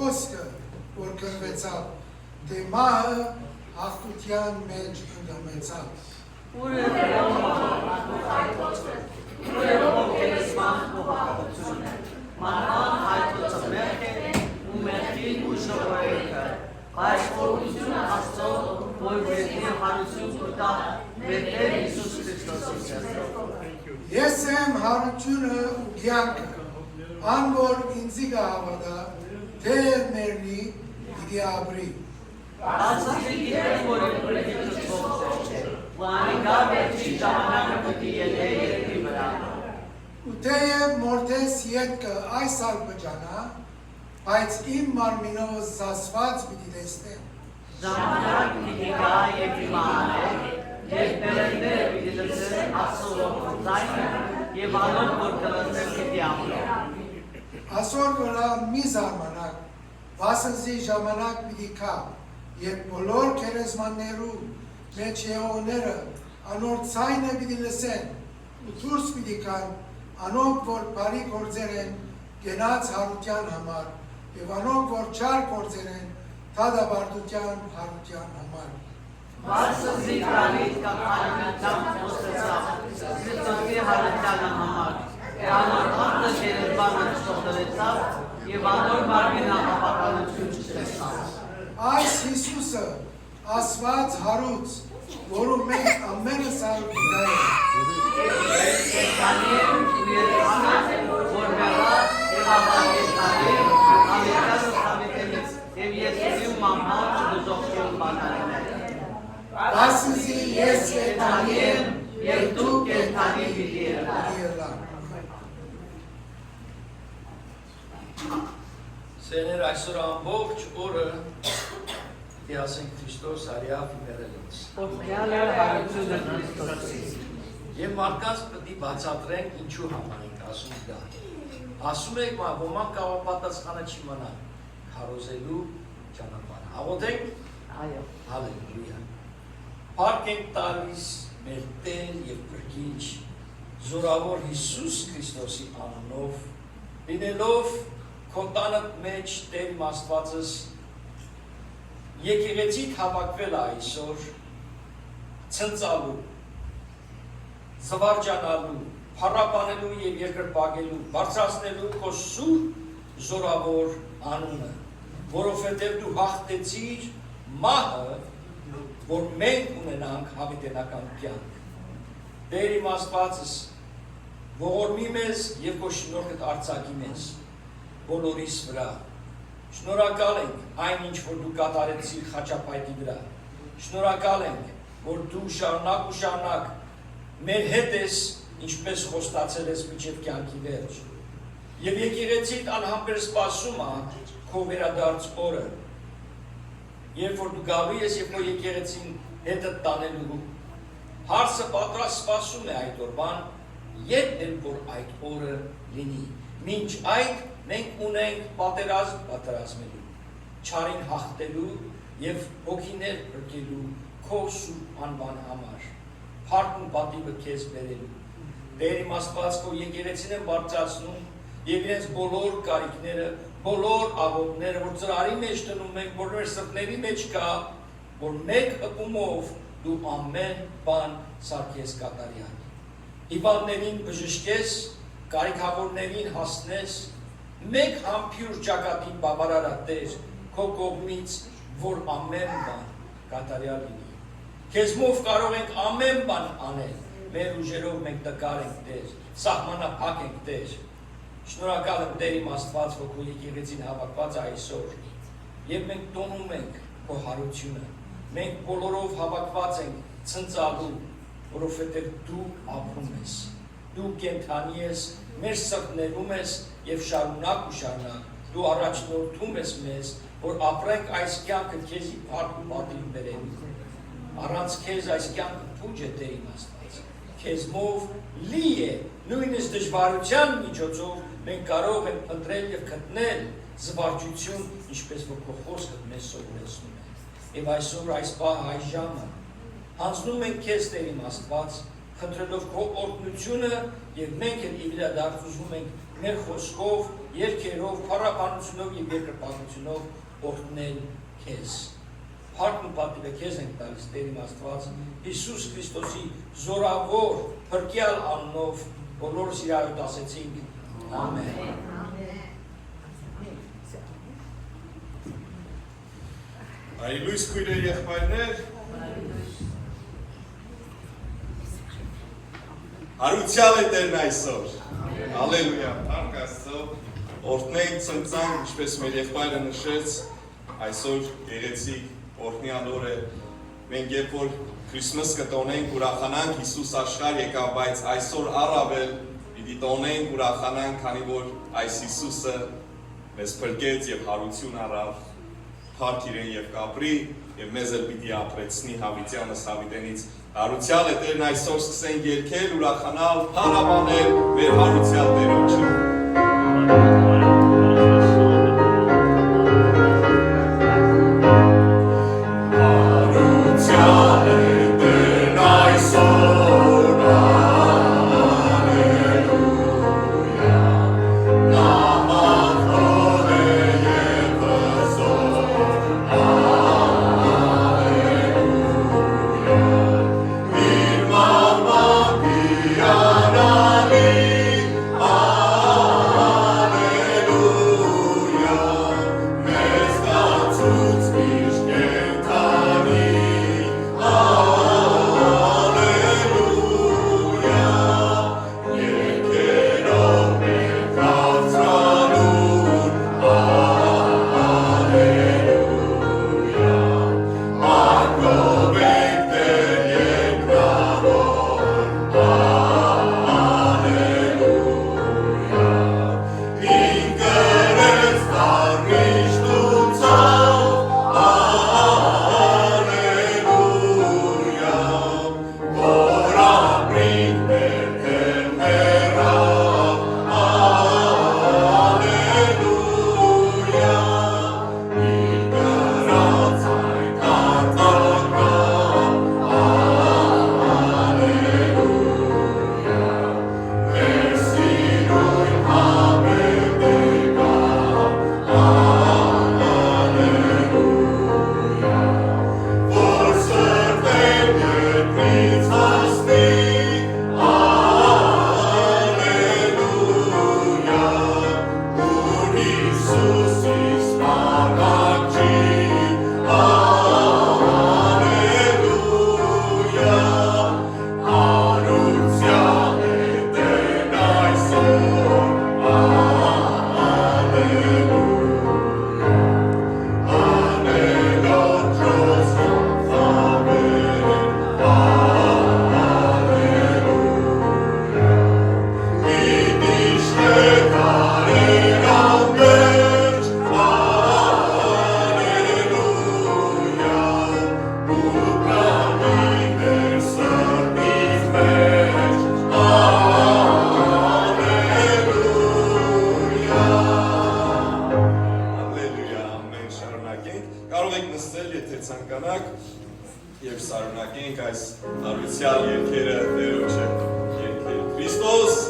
խոսքը, որ կրվեցավ, թե մահը հաղթության մեջ ընդդիմեցավ։ Ուրերով կերեսման ու հաղթությունը, մանման հայտոցը մերք է ու մերքին ու ժողովրդը, բայց խորությունը Աստծո, որ վերդի հարություն կտա վերդեր Հիսուս Քրիստոսի ձեռքով։ Ես եմ հարությունը ու կյանքը, ան որ ինձի կհավատա, թե մեռնի պիտի ապրի։ Աստծի գիտեմ, որ ինքնի Քրիստոս է, ու անիկա վերջի ժամանակը պիտի ելնե երկրի վրա։ Ու թեև մորթես ետքը այս ալ բջանա, բայց իմ մարմինով զասված պիտի տեսնեմ։ Ժամանակ պիտի գա և իմանալը, և բերեններ պիտի լսեն Աստծո ողորմությունը և անոր որ կլսեն պիտի ամնեն։ Այսօր վրա մի զարմանակ, վասնզի ժամանակ պիտի կա, երբ բոլոր քերեզմաններու մեջ եղողները անոր ցայնը պիտի լսեն ու դուրս պիտի կան անոնք որ բարի գործեր են գնաց հարության համար եւ անոնք որ չար գործեր են դադարության հարության համար։ Վասնզի Դավիթ կապանության խոսեցավ Քրիստոսի հարության համար, անոր անձը գերեզմանը չթողնեցավ և անոր մարմինը ապականություն չտեսավ։ Այս Հիսուսը ասված հարուց, որում մենք ամենս ալ գնայ Ասիզի ես կեթանի եմ, և դու կեթանի պիտի ելա։ Սեներ այսօր ամբողջ օրը պիտի ասենք Քրիստոս արյավ իմերելից։ Եվ մարդկանց պիտի բացատրենք ինչու համար ենք ասում դա։ Ասում եք, ոմանք կարող պատասխանը չիմանան, քարոզելու ճանապարհը։ Աղոթենք։ Այո։ Հալելույա։ Փառք ենք տալիս մեր Տեր եւ Փրկիչ զորավոր Հիսուս Քրիստոսի անունով, լինելով քո տանը մեջ Տեր Աստվածս եկեղեցիդ հավաքվել այսօր ցնծալու, զվարճանալու, փառաբանելու եւ երկրպագելու, բարձրացնելու քո սուրբ զորավոր անունը, որովհետեւ դու հաղթեցիր մահը, որ մենք ունենանք հավիտենական կյանք։ Տեր իմ Աստվածս ողորմի մեզ եւ քո շնորհքդ արձակի մեզ բոլորիս վրա։ Շնորհակալ ենք այն ինչ որ դու կատարեցիր խաչապայտի վրա։ Շնորհակալ ենք որ դու շարունակ ու շարունակ մեր հետ ես ինչպես խոստացել ես մինչև կյանքի վերջ։ Եվ եկեղեցիդ անհամբեր սպասում է քո վերադարձ օրը։ Երբ որ դու գալու ես եւ քո եկեղեցին հետը տանելու, հարցը պատրաստ սպասում է այդ օրվան, երբ էլ որ այդ օրը լինի։ Մինչ այդ մենք ունենք պատերազմելու, չարին հաղթելու եւ հոգիներ բրկելու քո սուրբ անվան համար։ Փառքն ու պատիվը քեզ բերելու։ Տեր իմ Աստված քո եկեղեցին են բարձրացնում եւ իրենց բոլոր կարիքները, բոլոր աղոթները, որ ծրարի մեջ դնում ենք, որ մեր սրտերի մեջ կա, որ մեկ հպումով դու ամեն բան սարքես կատարյալ։ Հիվանդներին բժշկես, կարիքավորներին հասնես, մեկ համբյուր ճակատին բավարարա Տեր, քո կողմից, որ ամեն բան կատարյալ լինի։ Քեզմով կարող ենք ամեն բան անել, մեր ուժերով մենք տկար ենք Տեր, սահմանափակ ենք Տեր։ Շնորհակալ եմ Տեր իմ Աստված, որ քո եկեղեցին հավաքված այսօր, եւ մենք տոնում ենք քո հարությունը։ Մենք բոլորով հավաքված ենք ցնծալու, որովհետեւ դու ապրում ես։ Դու կենթանի ես, մեր սրտներում ես եւ շարունակ ու շարունակ դու առաջնորդում ես մեզ, որ ապրենք այս կյանքը քեզի փառք ու պատիվ բերելու։ Առանց քեզ այս կյանքը փուջ է Տեր իմ Աստված։ Քեզմով լի է, նույնիսկ դժվարության միջոցով մենք կարող ենք ընտրել եւ գտնել զվարճություն, ինչպես որ քո խոսքը մեզ սովորեցնում է։ Եվ այսօր այս պահը, այս ժամը հանձնում ենք քեզ Տեր իմ Աստված, խնդրելով քո օրհնությունը եւ մենք էլ իրադարձում ենք մեր խոսքով երկերով, փառաբանությունով եւ երկրպագությունով օրհնել քեզ։ Փառքն ու պատիվը քեզ ենք տալիս Տեր իմ Աստված, Հիսուս Քրիստոսի զորավոր փրկյալ անունով բոլորս իրարուտ ասեցինք ամեն։ Այլույս քույրեր եղբայրներ, հարության է Տերն այսօր, հալելույա, փառք Աստծո, օրհնենք, ցնծանք, ինչպես մեր եղբայրը նշեց, այսօր գեղեցիկ օրհնյալ օր է, մենք երբ որ Քրիսմաս կտոնենք, ուրախանանք, Հիսուս աշխարհ եկավ, բայց այսօր առավել պիտի տոնենք, ուրախանանք, քանի որ այս Հիսուսը մեզ փրկեց եւ հարություն առավ, փառք իրեն եւ կապրի եւ մեզ էլ պիտի ապրեցնի հավիտյանս հավիտենից։ Հարության է Տերն այսօր սկսենք երգել, ուրախանալ, փառաբանել մեր հարության Տերոջը։ Christos,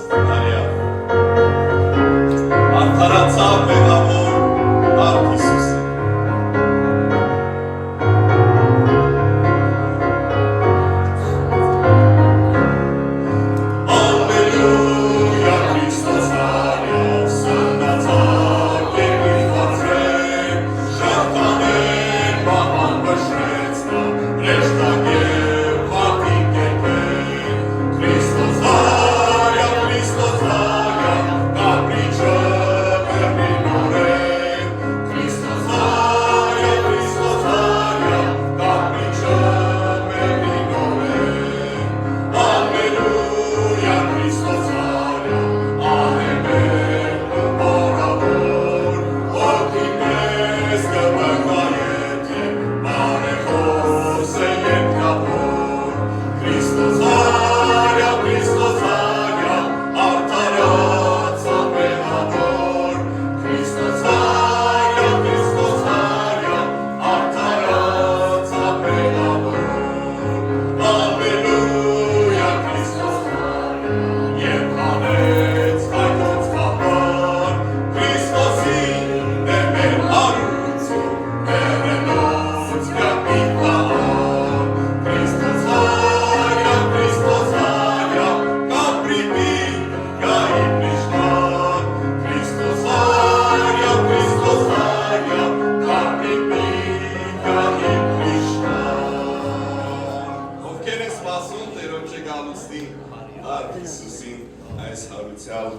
շնորհացալ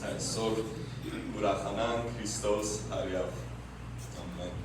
այսօր ուրախանանք Քրիստոս հարյավ։ Ամեն։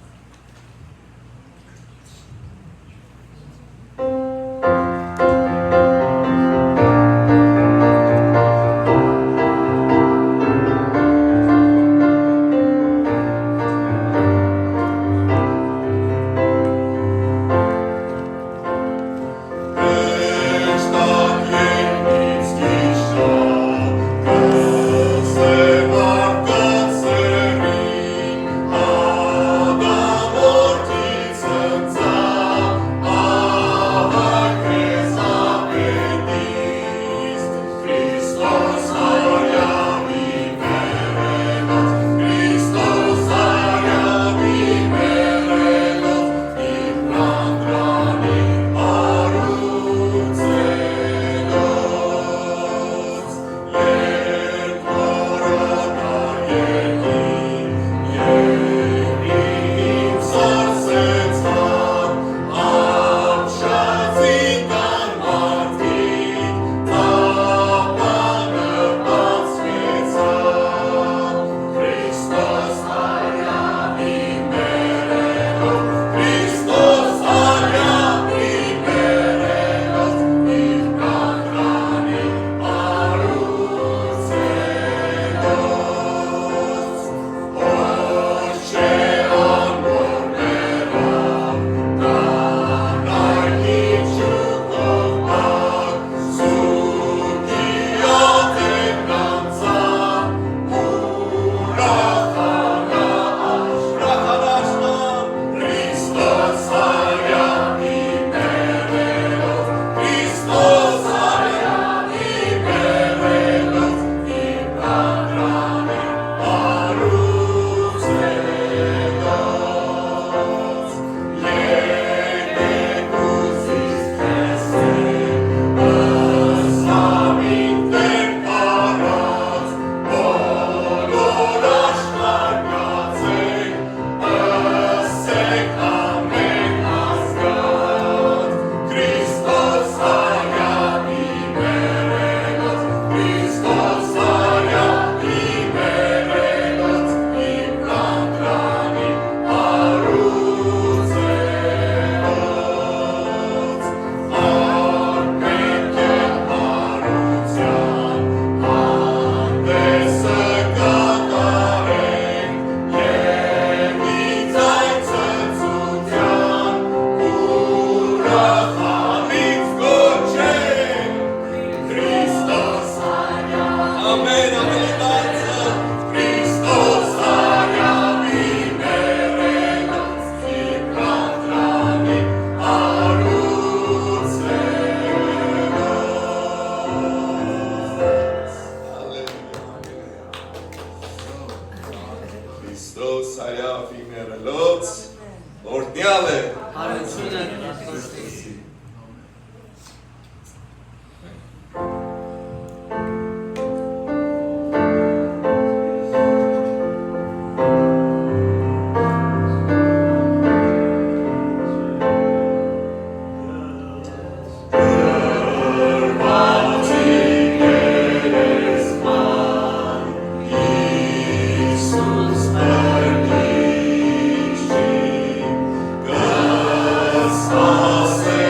Say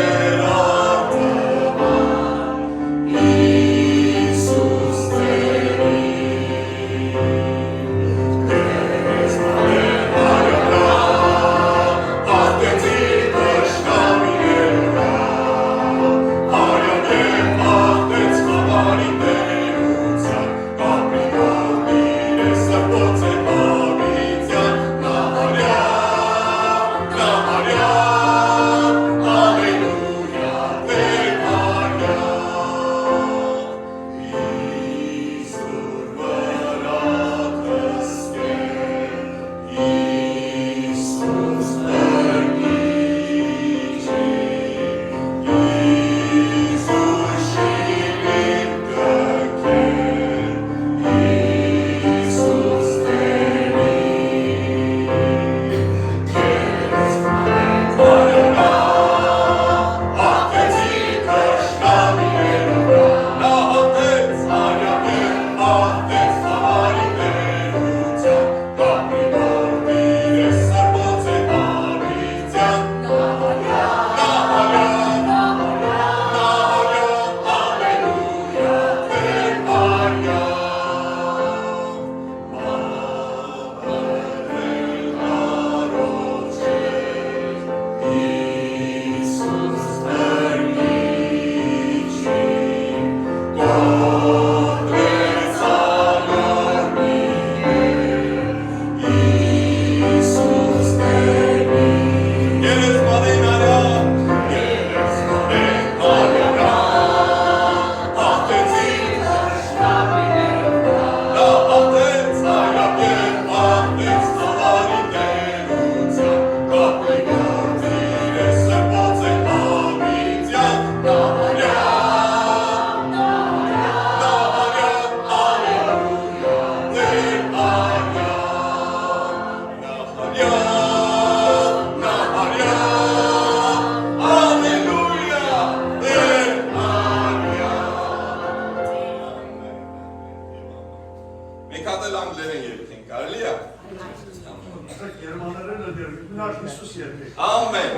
Նаш Հիսուս երկեք։ Ամեն։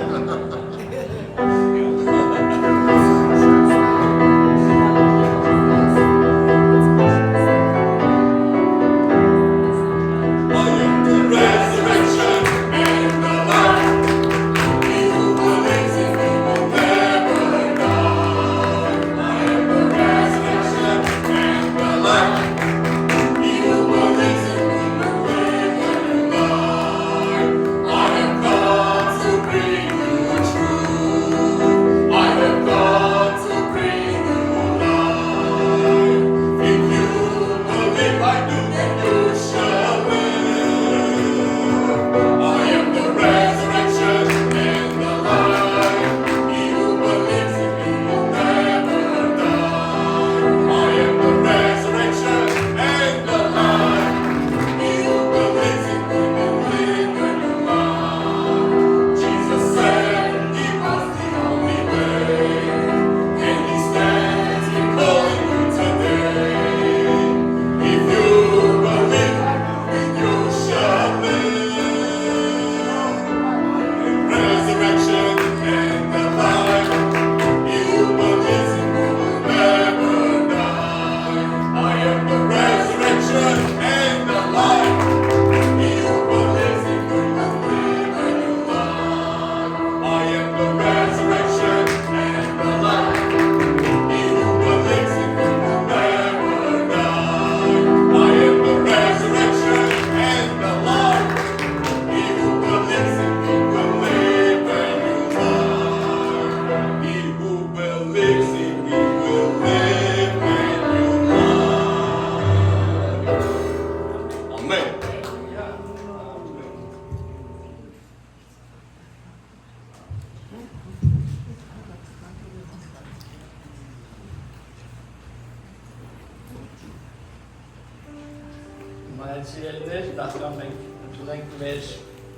Սիրելիներ, նախքան մենք ընդունենք մեր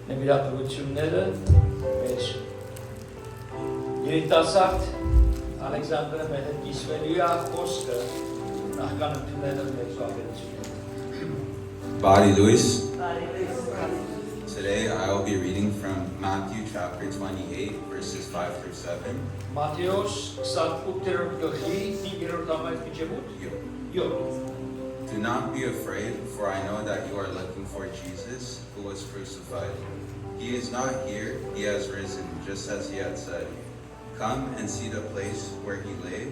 նվիրատվությունները, մեր երիտասարդ Ալեքսանդրը մեր հետ կիսվելու է խոսքը նախքան ընդունելը մեր զավերությունները։ Body Lewis. Today I will be reading from Matthew chapter 28 verses 5 through 7. Մատթեոս 28-րդ գլխի 5-րդ համարից մինչև 7։ Do not be afraid, for I know that you are looking for Jesus, who was crucified. He is not here, he has risen, just as he had said. Come and see the place where he lay,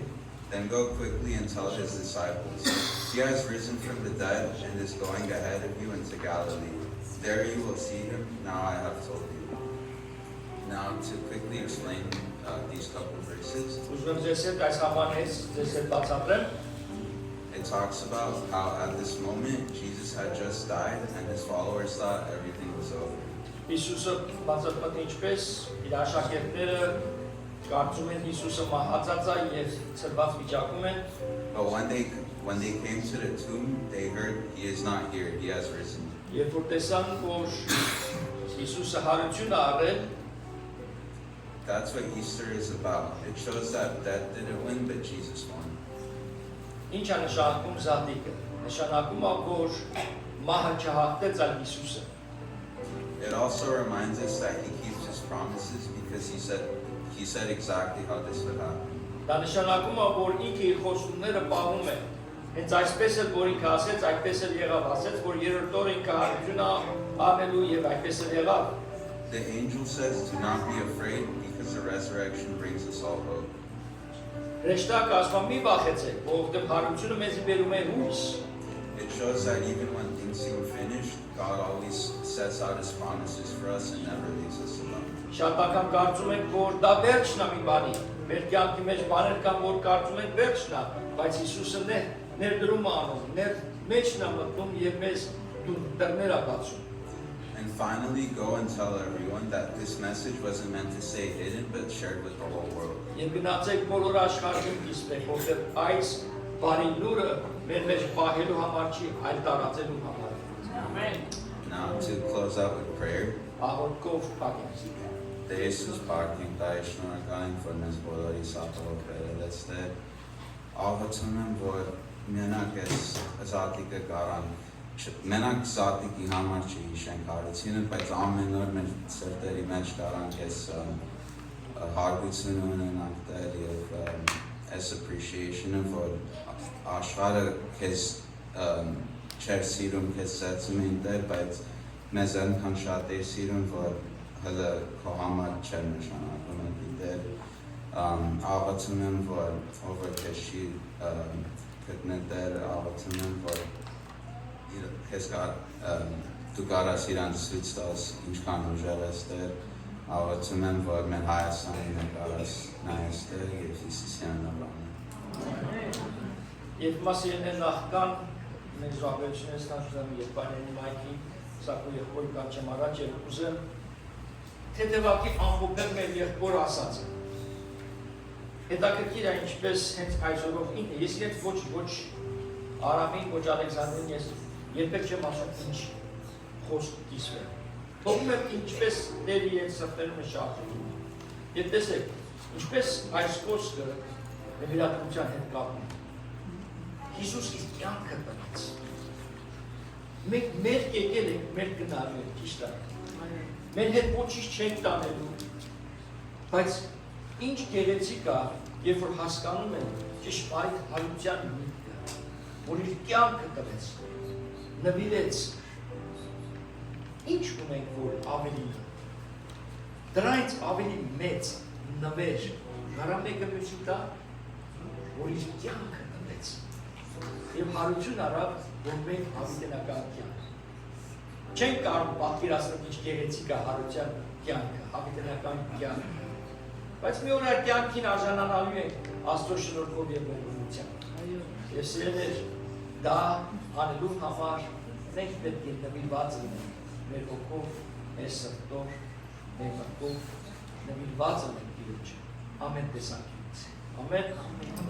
then go quickly and tell his disciples. He has risen from the dead and is going ahead of you into Galilee. There you will see him, now I have told you. Now to quickly explain these couple verses. It talks about how at this moment Jesus had just died and his followers thought everything was over. Իսուսը բացատրում է ինչպես իր աշակերտները կարծում են Իսուսը մահացած է եւ ծրված վիճակում են. But when they came to the tomb, they heard he is not here, he has risen. Երբ որ տեսան, որ Իսուսը հարություն է առել, that's what Easter is about. It shows that death didn't win, but Jesus won. Ինչ է նշանակում զատիկը։ Նշանակում է, որ մահը չհաղթեց այլ Իսուսը։ It also reminds us that he keeps his promises because he said exactly how this would happen. Դա նշանակում է, որ ինքը իր խոստումները պահում է։ Հենց այսպես էլ որ ինքը ասեց, այդպես էլ եղավ, ասեց, որ երրորդ օրը ինքը հարություն անելու եւ այդպես էլ եղավ։ The angel says, "Do not be afraid, because the resurrection brings us all hope." Հրեշտակը ասում է՝ մի վախեցեք, որովհետեւ հարությունը մեզի բերում է հույս։ It shows that even when things seem finished, God always sets out his promises for us and never leaves us alone. Շատ անգամ կարծում ենք, որ դա վերջն է մի բանի։ Մեր կյանքի մեջ բաներ կան, որ կարծում ենք վերջն է, բայց Հիսուսը ներդրում է անում, մեջն է մտնում եւ մեզ դռներ է բացում։ And finally, go and tell everyone that this message wasn't meant to stay hidden, but shared with the whole world. Եվ գնացեք բոլոր աշխարհին կիսվեք, որտեղ այս բարի լուրը մեր մեջ պահելու համար չի, այլ տարածելու համար։ Ամեն։ Now to close out with prayer. Աղոթքով փակենք։ Տեր Հիսուս փառքենք տայ շնորհակալ ենք, որ մեզ բոլորի սապորով բերելես Տեր։ Աղոթում եմ, որ մենակ այս ազատիկը կարան Մենակ սատիկի համար չհիշենք հարությունն, բայց ամեն օր մեր սրտերի մեջ կարանք ես հարգություն ունենանք դեր եւ այս appreciation-ը, որ աշխարհը քեզ չեր սիրում, քեզ սեցում են դեր, բայց մեզ այնքան շատ է սիրում, որ հələ քո համար չեր նշանակում դեր, աղաչում եմ, որ ով քեզ չի գտնել դեր, աղաչում եմ, որ քեզ դու կարաս իրանց ցույց տաս ինչքան ուժեղ ես դեր, աղաչում եմ, որ մեր Հայաստանին կարաս նայես դեր եւ Հիսուսի անվանով։ Եվ մասիրեն նախքան մենք զոհաբերությունն ստանձնում եւ բաների մայքի սակու եղբոր կանչեմ առաջ եւ ուզեմ թեթևակի ամփոփել մեր եղբոր ասածը։ Հետաքրքիր է ինչպես հենց այսօրով ինքը ես իրենց ոչ Արամին, ոչ Ալեքսանդրին ես երբեք չեմ ասում ինչ խոսք կիսվել։ Թողում եմ ինչպես դերի այդ սրտերում է շարժում։ Եվ տեսեք, ինչպես այս խոսքը նվիրատվության հետ կապում։ Հիսուս իր կյանքը տվեց։ Մենք մեր եկել ենք, մեր գնալու ենք, ճիշտ է։ Մեր հետ ոչինչ չենք տանելու։ Բայց ինչ գեղեցիկ է, երբ որ հասկանում են ճշմարիտ հարության միտքը, որ իր կյանքը տվեց, նվիրեց։ Ինչ ունենք, որ ավելի դրանից ավելի մեծ նվեր կարա մեկը մյուսի տա, որ իր կյանքը տվեց։ Եվ հարություն արավ, որ մենք հավիտենական կյանք։ Չենք կարող պատկերացնել ինչ գեղեցիկ է հարության կյանքը, հավիտենական կյանքը։ Բայց մի օր այդ կյանքին արժանանալու ենք Աստծո շնորհքով եւ ողջունությամբ։ Եվ սիրելիներ, դա անելու համար մենք պետք է նվիրված լինենք մեր հոգով, մեր սրտով, մեր մտքով, նվիրված լինենք Տիրոջը ամեն տեսանկյունից։ Ամեն։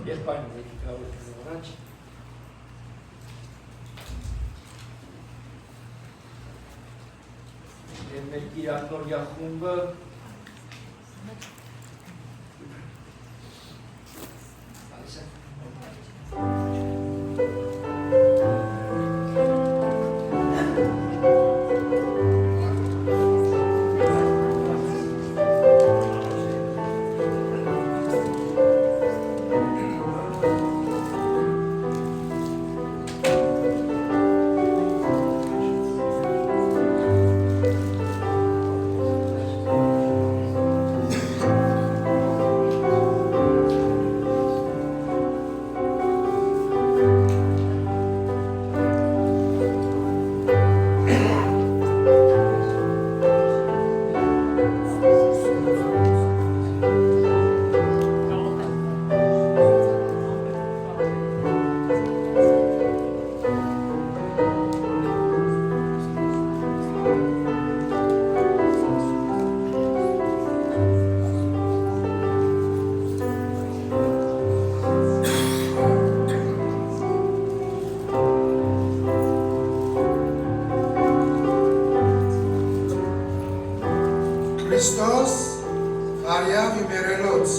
Երբ այն եկի կարողություն առաջ եւ մեր Կիրակնորյա խումբը Քրիստոս արյավ իմերելոց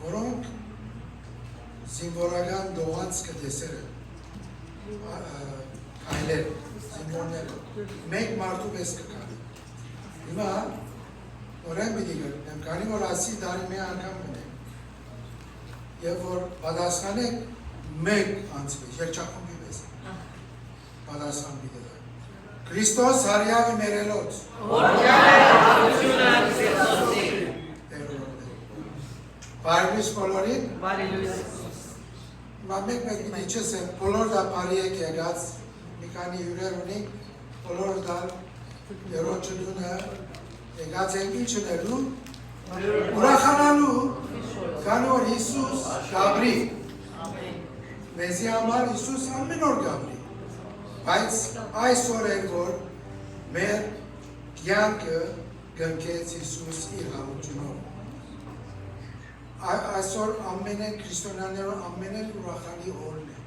որոնք զինվորական դողանց կտեսեր այլեր, զինվորները մեկ մարդու պես կկան հիմա որեն պիտի գտնեմ քանի որ ասի դարի մի անգամ մնեք եւ որ պատասխանեք մեկ անցվի, երջախումբի մեզ, պատասխան պիտի դա։ Քրիստոս հարյավ իմերելոց։ Բարելույս բոլորին։ Բարելույս։ Մեկ պիտի չես եմ, բոլոր դա բարի եք եղած, մի քանի հյուրեր ունի, բոլոր դա երոջը դունը եղած են ինչ ունելու, ուրախանալու, քանի որ Հիսուս գաբրի։ Մեզի համար Հիսուս ամեն օր գաբրի, բայց այսօր էր, որ մեր կյանքը գնքեց Հիսուս իր հարությունով։ Այսօր ամենեն քրիստոնյաներով ամենեն ուրախալի օրն է։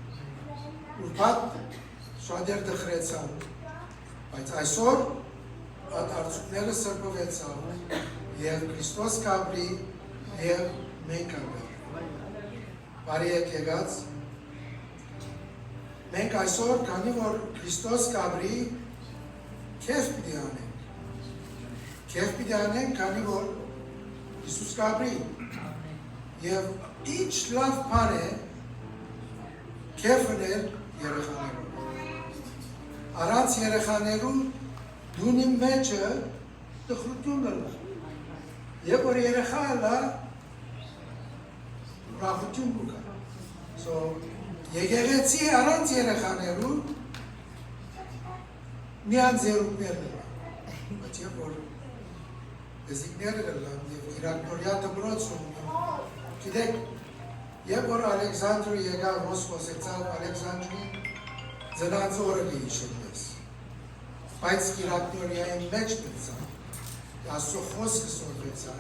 Ուրբաթ շատեր դխրեցան, բայց այսօր արցուկները սրբվեցան եւ Քրիստոս կաբրի եւ մենք ապրենք։ Բարի եկեղած։ Մենք այսօր, քանի որ Քրիստոս կաբրի, քեֆ պիտի անենք։ Քեֆ պիտի անենք, քանի որ Հիսուս կաբրի։ Եվ ինչ լավ բան է քեֆն էլ երեխաներով։ Առանց երեխաներու դու իմ մեջը տխրություն լա։ Եվ որ երեխա լա ուրախություն կա։ So եկեղեցի առանց երեխաներու միան զերուկներն են։ Բայց երբ որ դեզիկները լան եւ իրակնորյա դպրոցում գիտեք, երբ որ Ալեքսանդրը եկավ Մոսկվայից, Ալեքսանդրին ծնածորը հիշեց։ Բայց իրակնորյայի մեջ դարձա։ Աստծո խոսքը սորվեցա։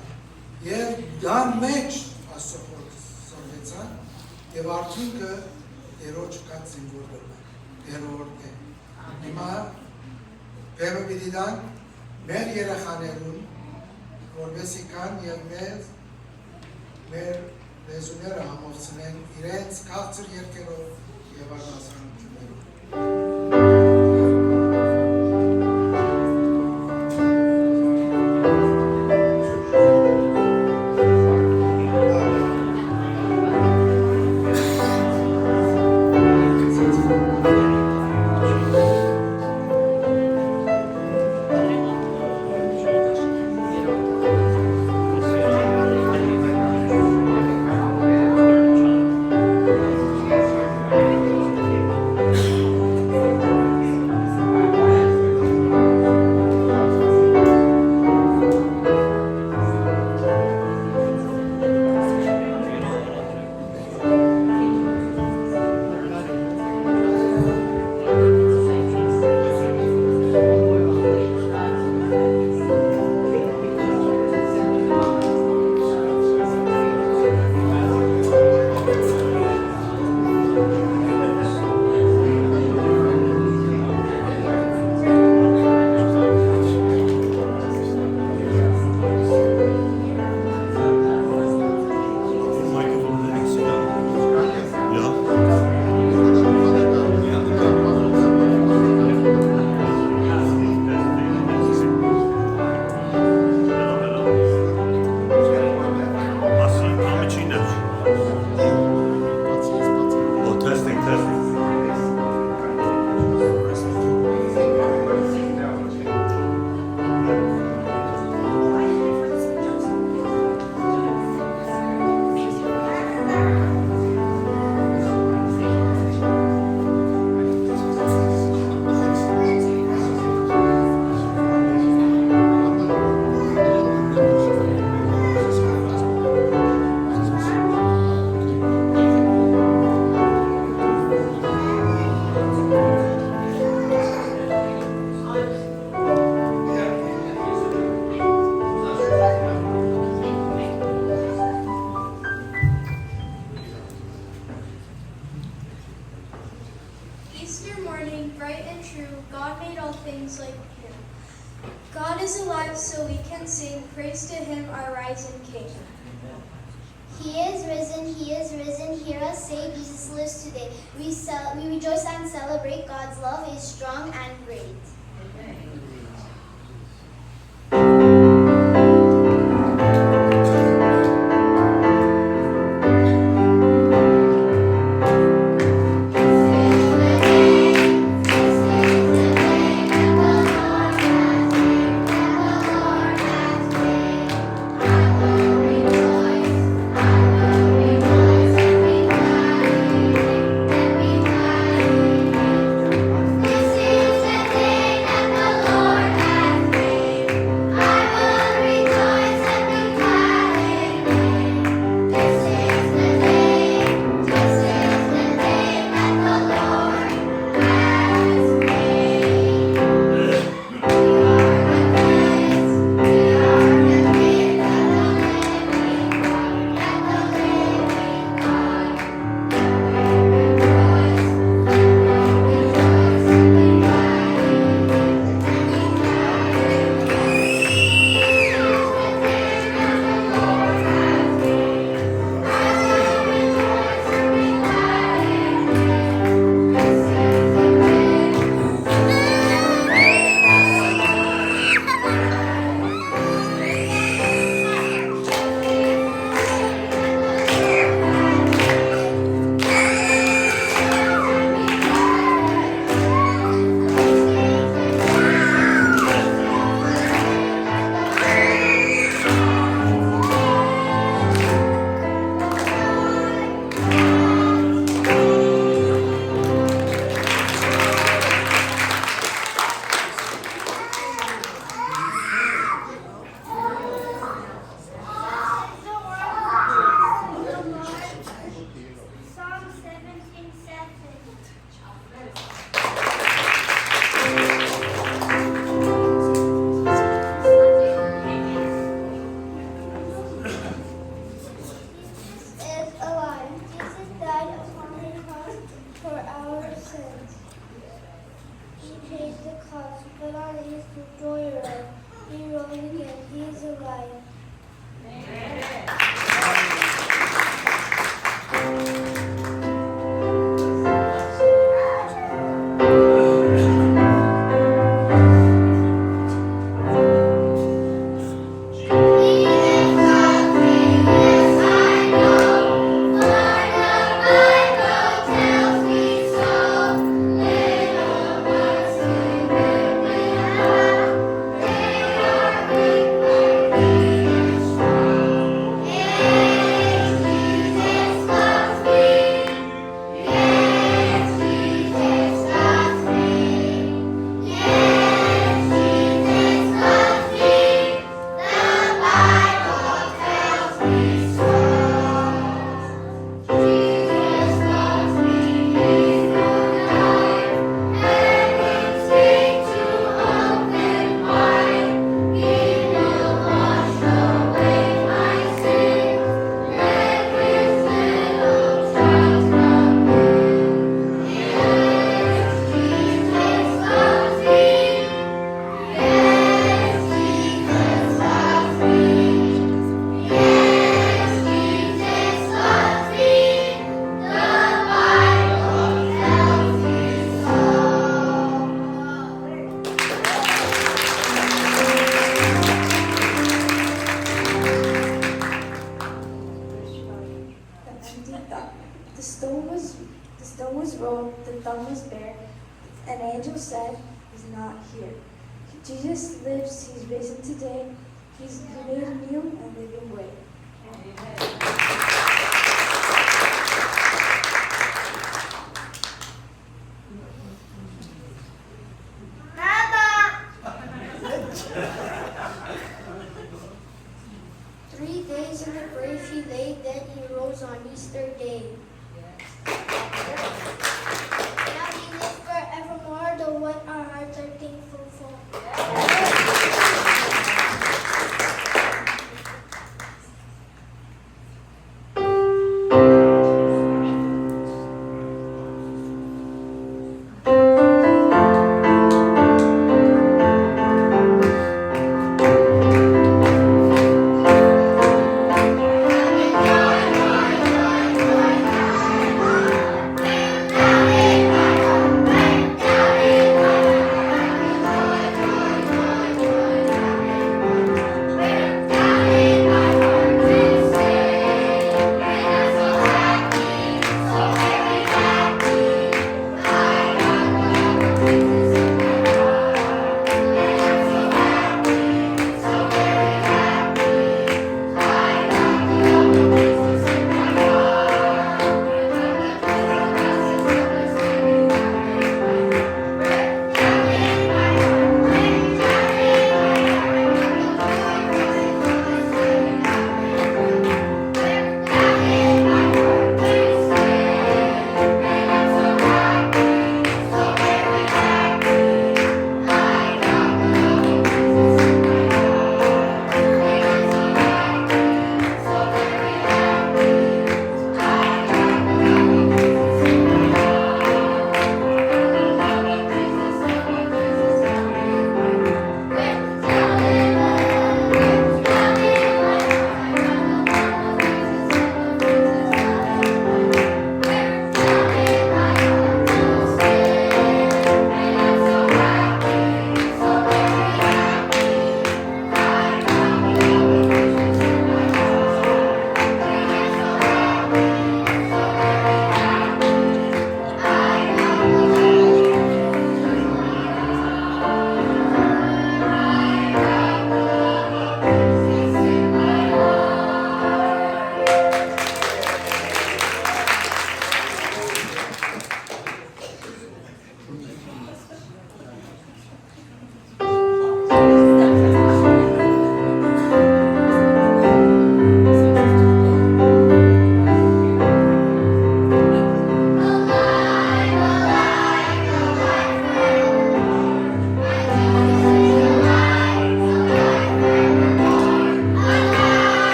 Եվ դան մեջ Աստծո խոսքը սորվեցա եւ արդյունքը Տերոջ կան զինվորներ։ Տերորդ է։ Հիմա բերո պիտի դան մեր երեխաներուն որովհետեւ կան եւ մեր լեզուները համովցնեն իրենց քաղցր երկերով եւ առանձնություններով։ We rejoice and celebrate God's love is strong and great. This is the day that the Lord stone was rolled, the thumb was bare. An angel said, he's not here. Jesus lives, he's risen today. He made a new and living way. Three days in the grave he lay, then he rose on Easter Day. Now he lives forevermore, the what our hearts are thankful for.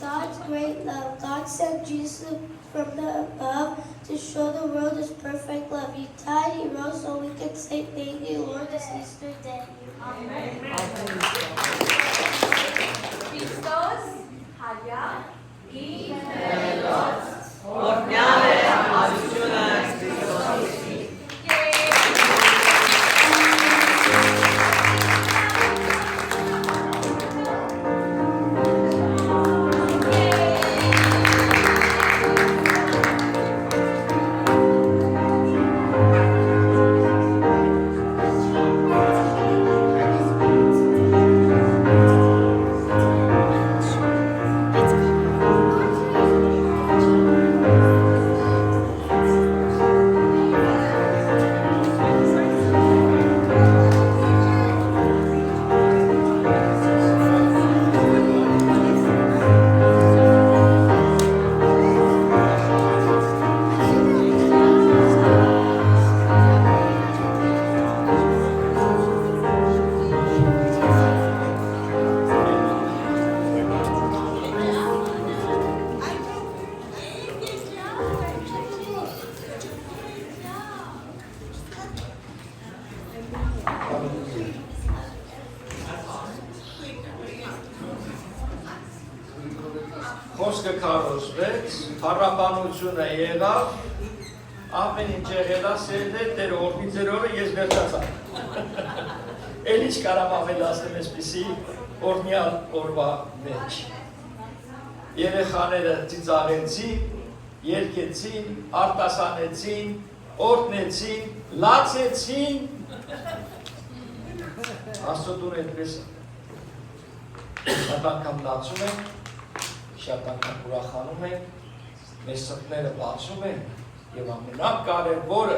God's great love. God sent Jesus from the above to show the world His perfect love. He died, He rose, so we can say thank you, Lord, this Easter day. Christos Haya Օրհնյալ է հարությունը Քրիստոսի։ Խոսքը քարոզվեց, փառաբանությունը եղավ, ամեն ինչ եղել է, սերն է, Տեր օրհնի ձեր օրը, ես վերջացա։ Էլ ինչ կարամ ավելացնեմ այսպիսի օրհնյալ օրվա մեջ։ Երեխաները ծիծաղեցին, երգեցին, արտասանեցին, օրհնեցին, լացեցին։ Աստծո տունը այդպես շատ անգամ լացում են, շատ անգամ ուրախանում ենք, մեր սրտները բացում են եւ ամենակարևորը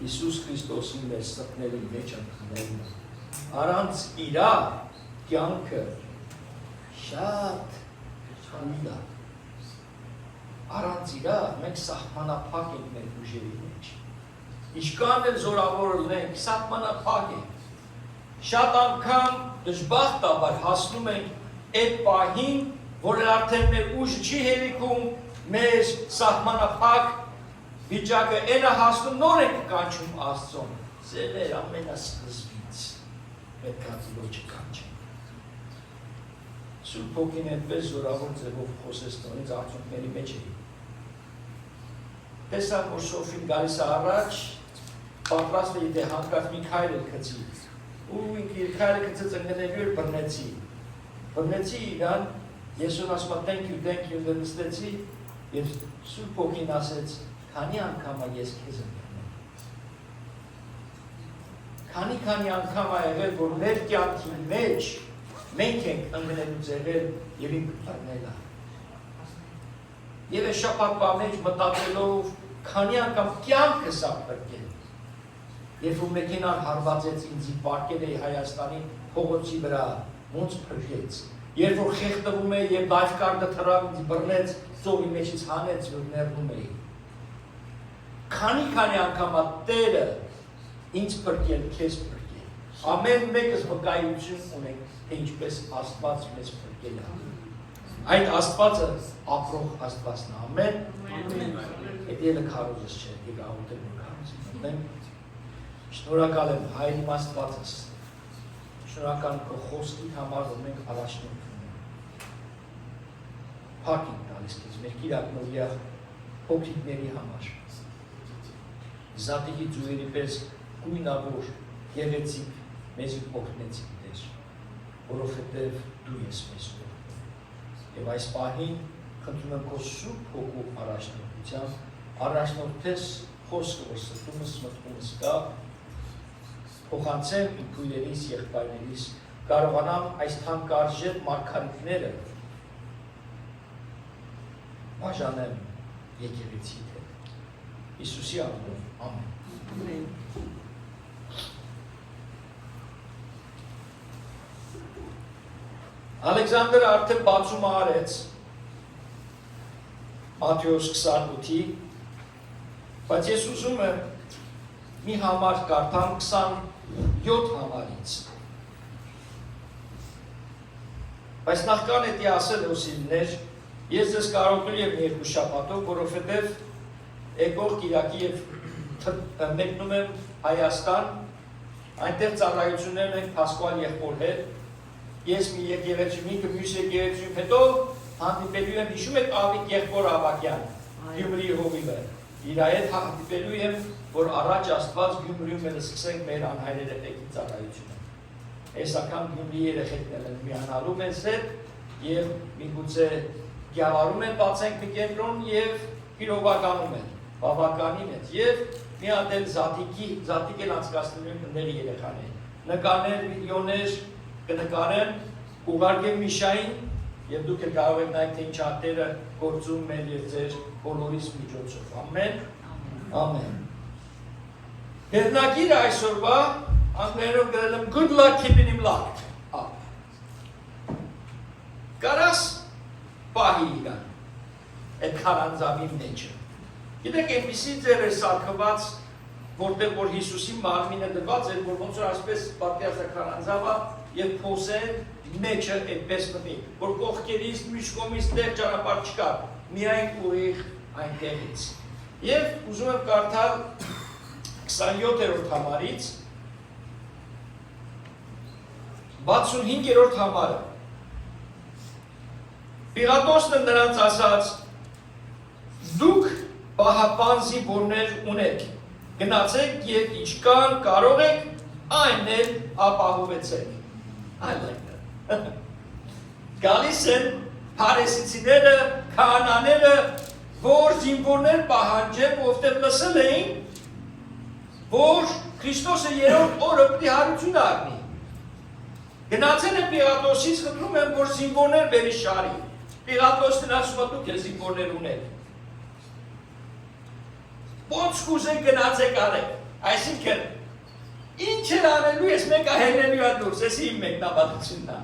Հիսուս Քրիստոսի մեր սրտների մեջ ընդունելն է։ Առանց իրա կյանքը շատ թույլ է։ Առանց իրա մենք սահմանափակ ենք մեր ուժերի մեջ։ Ինչքան էլ զորավոր լինենք, սահմանափակ ենք։ Շատ անգամ դժբախտաբար հասնում ենք այդ պահին, որ արդեն մեր ուժը չի հերիքում, մեր սահմանափակ վիճակը այնա հասնում նոր ենք կանչում Աստծուն։ Ձեր ամենասկզբից պետք է Տիրոջը կանչենք։ Սուրբ Հոգին այդպես զորավոր ձևով խոսեց նորից արդյունքների մեջ էի։ Տեսա, որ Սոֆին գալիս է առաջ, պատրաստ է դե հանկարծ մի քայլ էլ գցի։ Ու ինքը իր քայլը գցեց ընկնելու էր բռնեցի իրան, ես ուն ասում thank you, դե նստեցի, եւ Սուրբ Հոգին ասեց, քանի անգամ ես քեզ ընկնել։ Քանի անգամ է եղել, որ մեր կյանքի մեջ մենք ենք ընկնելուց եղել եւ ինքը բռնել է։ Եվ այս շաբաթվա մեջ մտածելով, քանի անգամ կյանքս ա բռնել։ Երբ որ մեքենան հարվածեց ինձ պարկել էի Հայաստանի փողոցի վրա, ոնց փրկեց։ Երբ որ խեղդվում էի եւ լայֆկարդը թռավ ինձ բռնեց, ծովի մեջից հանեց, որ ներվում էի։ Քանի անգամ Տերը ինձ փրկել, քեզ փրկել։ Ամեն մեկս վկայություն ունենք, թե ինչպես Աստված մեզ փրկել է։ Այդ Աստվածը ապրող Աստվածն է։ Ամեն։ Այդ ելը քարոզս չէ, եկա ուտել որ քարոզը։ Շնորհակալ եմ Հայր իմ Աստվածս, շնորհակալ քո խոսքի համար, որ մենք առաջնորդվում ենք։ Փառք ենք տալիս քեզ մեր կիրակնորյա փոքրիկների համար։ Զատիկի ձուերի պես գույնավոր գեղեցիկ մեզ օգնեցիք Տեր, որովհետև դու ես մեզ օգնել։ Եվ այս պահին խնդրում եմ քո Սուրբ Հոգու առաջնորդությամբ, առաջնորդես խոսքը, որ սրտումս մտքումս կա, փոխանցեմ իմ քույրերիս, եղբայրներիս, կարողանամ այս թանկարժեք մարգարիտները բաժանեմ եկեղեցի հետ։ Հիսուսի անունով, ամեն։ Ալեքսանդրը արդեն բացումը արեց Մատթեոս 28-ի, բայց ես ուզում եմ մի համար կարդամ 27 համարից։ Բայց նախքան էդի ասել ուսիլներ, ես ձեզ կարոտում եմ երկու շաբաթով, որովհետև եկող Կիրակի եւ մեկնում եմ Հայաստան, այնտեղ ծառայություններ ենք Փասկուալ եղբոր հետ, ես մի եկեղեցու մյուս եկեղեցու հետո հանդիպելու եմ, հիշում եք Ավիկ եղբոր Ավակյան, Գյումրի հովիվը, իր հետ հանդիպելու եմ, որ առաջ Աստված Գյումրիում էլ սկսենք մեր անհայրերեխեքի ծառայությունը։ Այս անգամ Գյումրի երեխեքները միանալու մեզ հետ եւ միգուցե գավառում են բացենք մի կենտրոն եւ իրովականում են, բավականին են եւ մի հատ էլ զատիկ էլ անցկացնելու են ընդերի երեխաներին։ Նկարներ, վիդեոներ կնկարեն, ուղարկեմ Միշային եւ դուք էլ կարող եք նայել թե ինչ հատերը գործում են եւ ձեր բոլորիս միջոցով։ Ամեն։ Ամեն։ Հերնակիրը այսօրվա անգլերենով գրել եմ good luck keeping him locked up։ Կարաս պահի իրան այդ քարանձավի մեջը։ Գիտեք, այնպիսի ձև էր սարքված, որտեղ որ Հիսուսի մարմինը դրված էր, որ ոնց որ այսպես պատկերացա քարանձավը եւ փոսեն մեջը այդպես մտնի, որ կողքերից մյուս կողմից դեռ ճանապարհ չկա, միայն ուղիղ այնտեղից։ Եվ ուզում եմ կարդալ 27-րդ համարից 65-րդ համարը։ Պիղատոսն նրանց ասաց. դուք պահապան զինվորներ ունեք, գնացեք եւ ինչքան կարող եք, այն էլ ապահովեցեք։ Այլն։ Գալիս են փարեսիցիները, քահանաները, որ զինվորներ պահանջեն, որովհետեւ լսել էին, որ Քրիստոսը երրորդ օրը պիտի հարություն առնի։ Գնացել են Պիղատոսից, խնդրում են, որ զինվորներ բերի շարի։ Պիղատոսն ասում է դուք զինվորներ ունեք։ Ոնց կուզեք գնացեք արեք։ Այսինքն ինչ էր անելու, ես մեկը հենելու է դուրս, ես իմ մեկնաբանությունն է։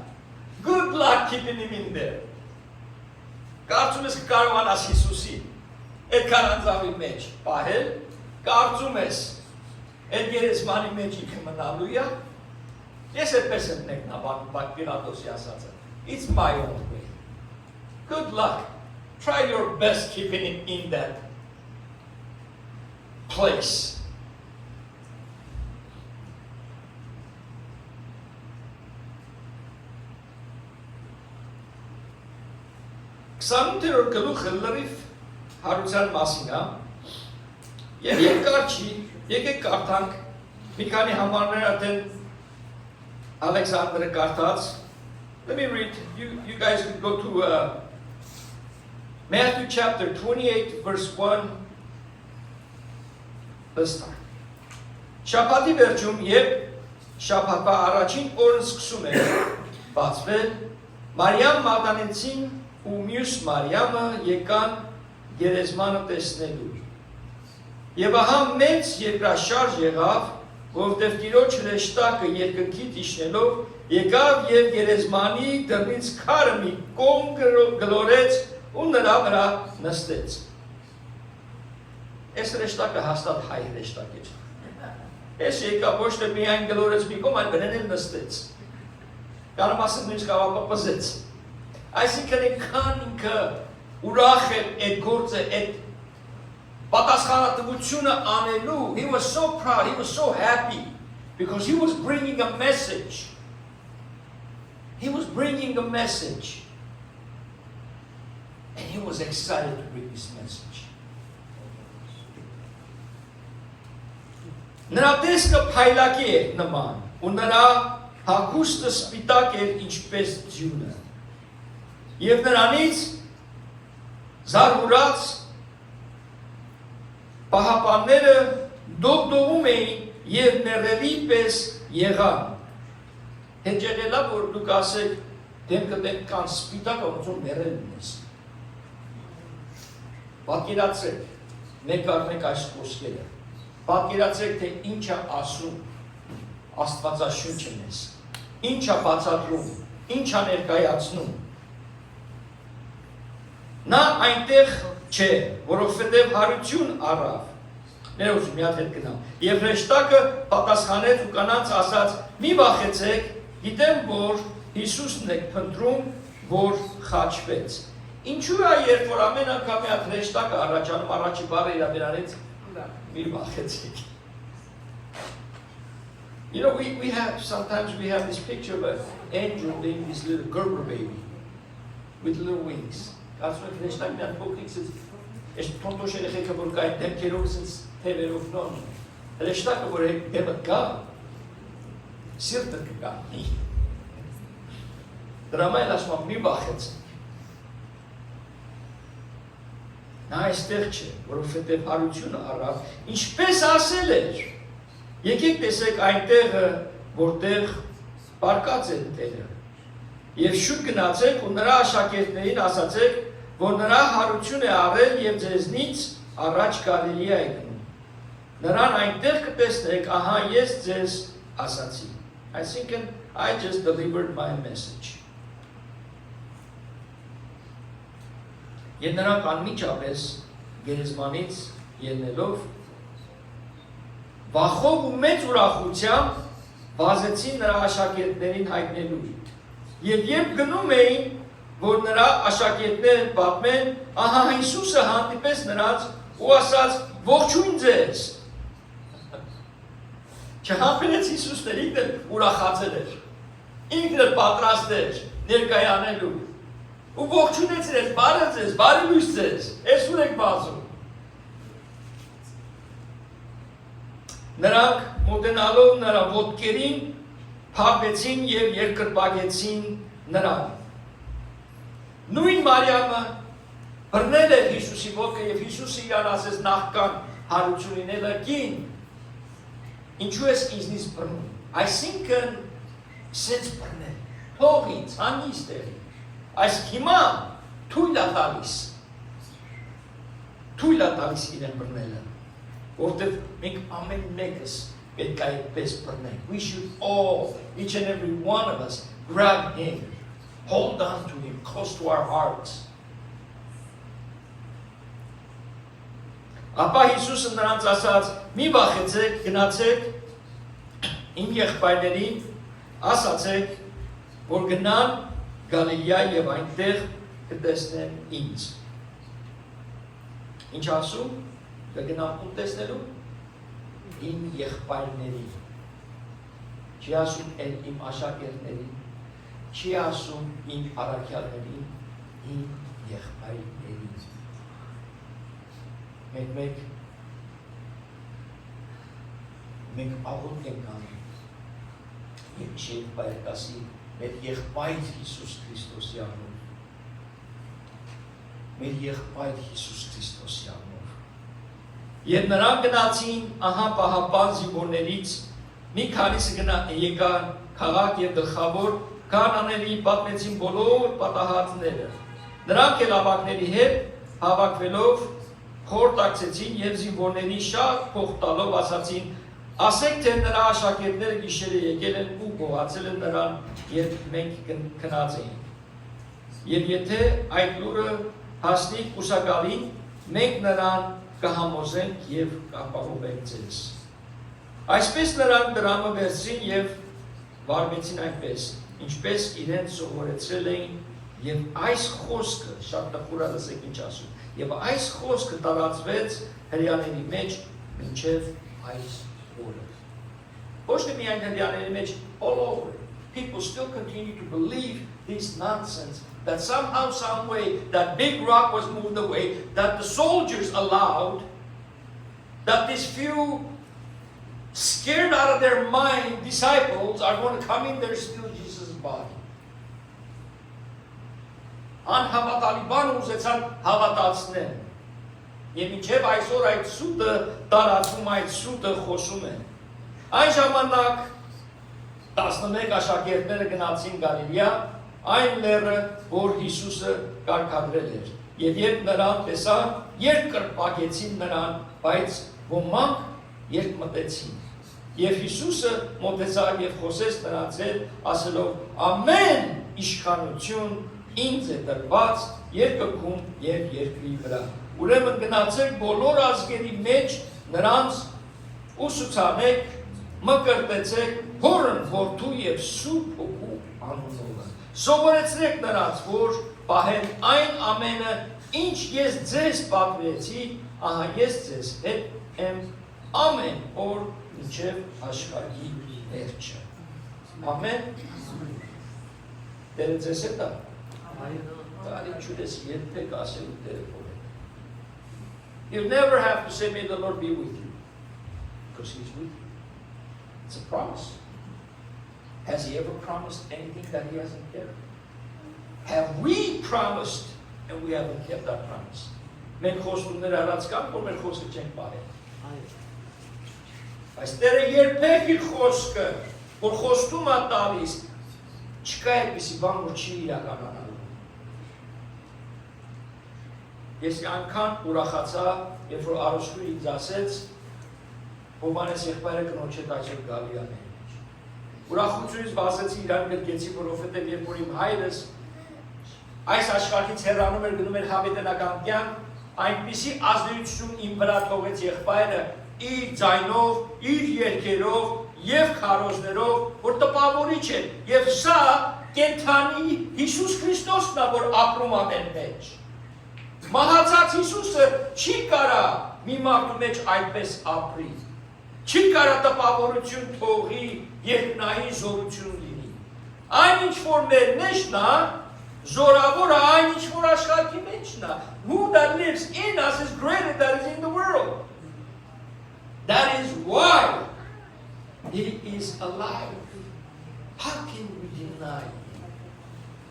Good luck keeping him in there։ Կարծում ես կարողանաս Հիսուսի այդ քարանձավի մեջ պահել, կարծում ես այդ գերեզմանի մեջ ինքը մնալու է։ Ես այդպես եմ մեկնաբանում Պիղատոսի ասածը։ It's my own way. Good luck. Try your best keeping him in that place. Քսանութերորդ գլուխը լրիվ հարության մասին է։ Եվ երկար չի, եկեք կարդանք մի քանի համարներ արդեն Alexander կարդաց. Let me read. You guys can go to Matthew chapter 28 verse 1. Let's start. Շաբաթի վերջում երբ շաբաթվա առաջին օրն սկսում էր բացվել, Մարիամ Մագդալենցին ու մյուս Մարիամը եկան գերեզմանը տեսնելու։ Եվ ահա մեծ երկրաշարժ եղավ, որովհետև Տիրոջ հրեշտակը երկնքից իջնելով եկավ եւ գերեզմանի դռնից քարը մի կողմ գլորեց ու նրա վրա նստեց։ Այս հրեշտակը հաստատ հայ հրեշտակ էր։ Այս եկավ ոչ թե միայն գլորեց մի կողմ, այլ բնեն էլ նստեց։ Կարող ասեմ նույնիսկ ավապապզեց։ Այսինքն այնքան ինքը ուրախ էր այդ գործը, այդ պատասխանատվությունը անելու, he was so proud, he was so happy, because he was bringing a message. He was bringing a message. And he was excited to bring this message. Նրա տեսքը փայլակի էր նման, ու նրա հագուստը սպիտակ էր ինչպես ձյունը։ Եվ նրանից զարհուրած պահապանները դողդողում էին և ներելի պես եղան։ Հեջեղելա, որ դուք ասեք, դեմքը դեմ կան սպիտակ, ոնց որ ներելն ես։ Պատկերացրեք, մեկ առ մեկ այս խոսքերը։ Պատկերացրեք, թե ինչ է ասում Աստվածաշունչը մեզ, ինչ է բացատրում, ինչ է ներկայացնում։ Նա այնտեղ չէ, որովհետև հարություն առավ։ Ներողություն, մի հատ հետ գնամ։ Եվ հրեշտակը պատասխանեց ու կանանց ասաց. մի վախեցեք, գիտեմ, որ Հիսուսն եք փնտրում, որ խաչվեց։ Ինչու է երբ որ ամեն անգամ մի հատ հեշտակ առաջանում առաջի բառը իր դրանից մի վախեցեք։ You know, sometimes we have this picture of an angel being this little Gerber baby with little wings. That's what they start to talk. It's tonto shele որ կային դեմքերով sense թևերով նոն։ Հələ շտակը որ դեմը կա, սիրտը կգա։ Դրամայել ասում մի վախեցեք։ Նա այստեղ չէ, որովհետև հարությունը առավ, ինչպես ասել էր։ Եկեք տեսեք այնտեղը, որտեղ պարկած է տերը։ Եվ շուտ գնացեք ու նրա աշակերտներին ասացեք, որ նրա հարություն է առել եւ ձեզնից առաջ Գալիլեա է գնում։ Նրան այնտեղ կտեսնեք, ահա ես ձեզ ասացի։ I think I just delivered my message. Եվ նրանք անմիջապես գերեզմանից ելնելով վախով ու մեծ ուրախությամբ վազեցին նրա աշակերտներին հայտնելու։ Եվ երբ գնում էին, որ նրա աշակերտները պատմեն, ահա Հիսուսը հանդիպեց նրանց ու ասաց. ողջույն ձեզ։ Չհամբերեց Հիսուսն ինքն ուրախացել էր։ Ինքն պատրաստ էր ներկայանալու։ Ու ողջունեցրեց, բարև ձեզ, բարի լույս ձեզ, այսօր եք բազում։ Նրանք մոտենալով նրա ոտքերին փախեցին եւ երկրպագեցին նրան։ Նույն Մարիամը բռնել էր Հիսուսի ոտքը եւ Հիսուսը իրան ասեց նախքան հարություն լինելը կին։ Ինչու ես ինձնից բռնում։ Այսինքն սենց բռնել։ Թող ինձ անիստ է։ Այս հիմա թույլ է տալիս իրեն բռնելը, որտեղ մենք ամեն մեկս պետք է այդպես բռնենք։ We should all, each and every one of us, grab him, hold on to him, close to our hearts. Ապա Հիսուսը նրանց ասաց. մի վախեցեք, գնացեք իմ եղբայրներին, ասացեք, որ գնան Գալիլեա եւ այնտեղ կտեսնեն ինձ։ Ինչ ասում, կգնան ու տեսնելու իմ եղբայրների։ Չի ասում էլ իմ աշակերտների, չի ասում իմ առաքյալների, իմ եղբայրների։ Մենք աղոտ ենք անում եւ չի եղբայրկասի մեր եղբայր Հիսուս Քրիստոսի անունով։ Մեր եղբայր Հիսուս Քրիստոսի անունով։ Եվ նրանք գնացին, ահա պահապան զինվորներից մի քանիսը եկան քաղաք եւ գլխավոր կանաներին պատմեցին բոլոր պատահածները։ Նրանք էլ ավակների հետ հավաքվելով խորտակցեցին եւ զինվորներին շատ փող տալով ասացին. ասեք թե նրա աշակերտները գիշերը եկել են ու գողացել են նրան, երբ մենք քնած էինք։ Եվ եթե այդ լուրը հասնի կուսակալին, մենք նրան կհամոզենք եւ կապահովենք ձեզ։ Այսպես նրանք դրամը վերցրին եւ վարվեցին այնպես, ինչպես իրենց սովորեցրել էին, եւ այս խոսքը շատ տխուր է, լսեք ինչ ասում։ Եվ այս խոսքը տարածվեց հրեաների մեջ մինչև այս օրը։ Ոչ թե միայն հրեաների մեջ, all over. People still continue to believe this nonsense that somehow, some way, that big rock was moved away, that the soldiers allowed, that these few scared out of their mind disciples are going to come in there and steal Jesus' body. Անհավատալի բան ուզեցան հավատացնել։ Եվ մինչև այսօր այդ սուտը տարածում, այդ սուտը խոսում է։ Այն ժամանակ 11 աշակերտները գնացին Գալիլեա, այն լեռը, որ Հիսուսը կարգադրել էր։ Եվ երբ նրան տեսան, երկրպագեցին նրան, բայց ոմանք երկմտեցին։ Եվ Հիսուսը մոտեցավ եւ խոսեց նրանց հետ, ասելով. ամեն իշխանություն ինձ է տրված երկրում եւ երկրի վրա։ Ուրեմն գնացեք բոլոր ազգերի մեջ նրանց ուսուցանեք, մկրտեցեք Հորն, Որդու եւ Սուրբ Հոգու անունով։ Սովորեցրեք նրանց, որ պահեն այն ամենը, ինչ ես ձեզ պատվեցի, ահա ես ձեզ հետ եմ ամեն օր մինչև աշխարհի վերջը։ Ամեն։ Տերը ձեզ հետ է։ Տարի չունես երբեք ասելու Տերը փոխել։ You never have to say, may the Lord be with you. Because He's with you. It's a promise. Has He ever promised anything that He hasn't kept? Have we promised and we haven't kept our promise? Մենք խոստումներ արած կան, որ մեր խոսքը չենք պահել։ Այս Տերը երբեք իր խոսքը, որ խոստում է տալիս, չկա այդպիսի բան, որ չի իրականանալու։ Ես անգամ ուրախացա, երբ որ Արոշկու ինձ ասեց, Հովհաննես եղբայրը կնոջ հետ այսօր գալի է մեր մեջ։ Ուրախությունից բացեցի իրան գրկեցի, որովհետև երբ որ իմ հայրս այս աշխարհից հեռանում էր գնում էր հավիտենական կյանք, այնպիսի ազդեցություն իմ վրա թողեց եղբայրը իր ձայնով, իր երգերով եւ քարոզներով, որ տպավորիչ է, եւ սա կենթանի Հիսուս Քրիստոսն է, որ ապրում է մեր մեջ։ Մահացած Հիսուսը չի կարա մի մարդու մեջ այդպես ապրի։ Չի կարա տպավորություն թողի, երկնային զորություն լինի։ Այն ինչ որ մեր մեջն է, զորավոր է այն ինչ որ աշխարհի մեջն է։ Who that lives in us is greater than is in the world. That is why He is alive. How can we deny Him?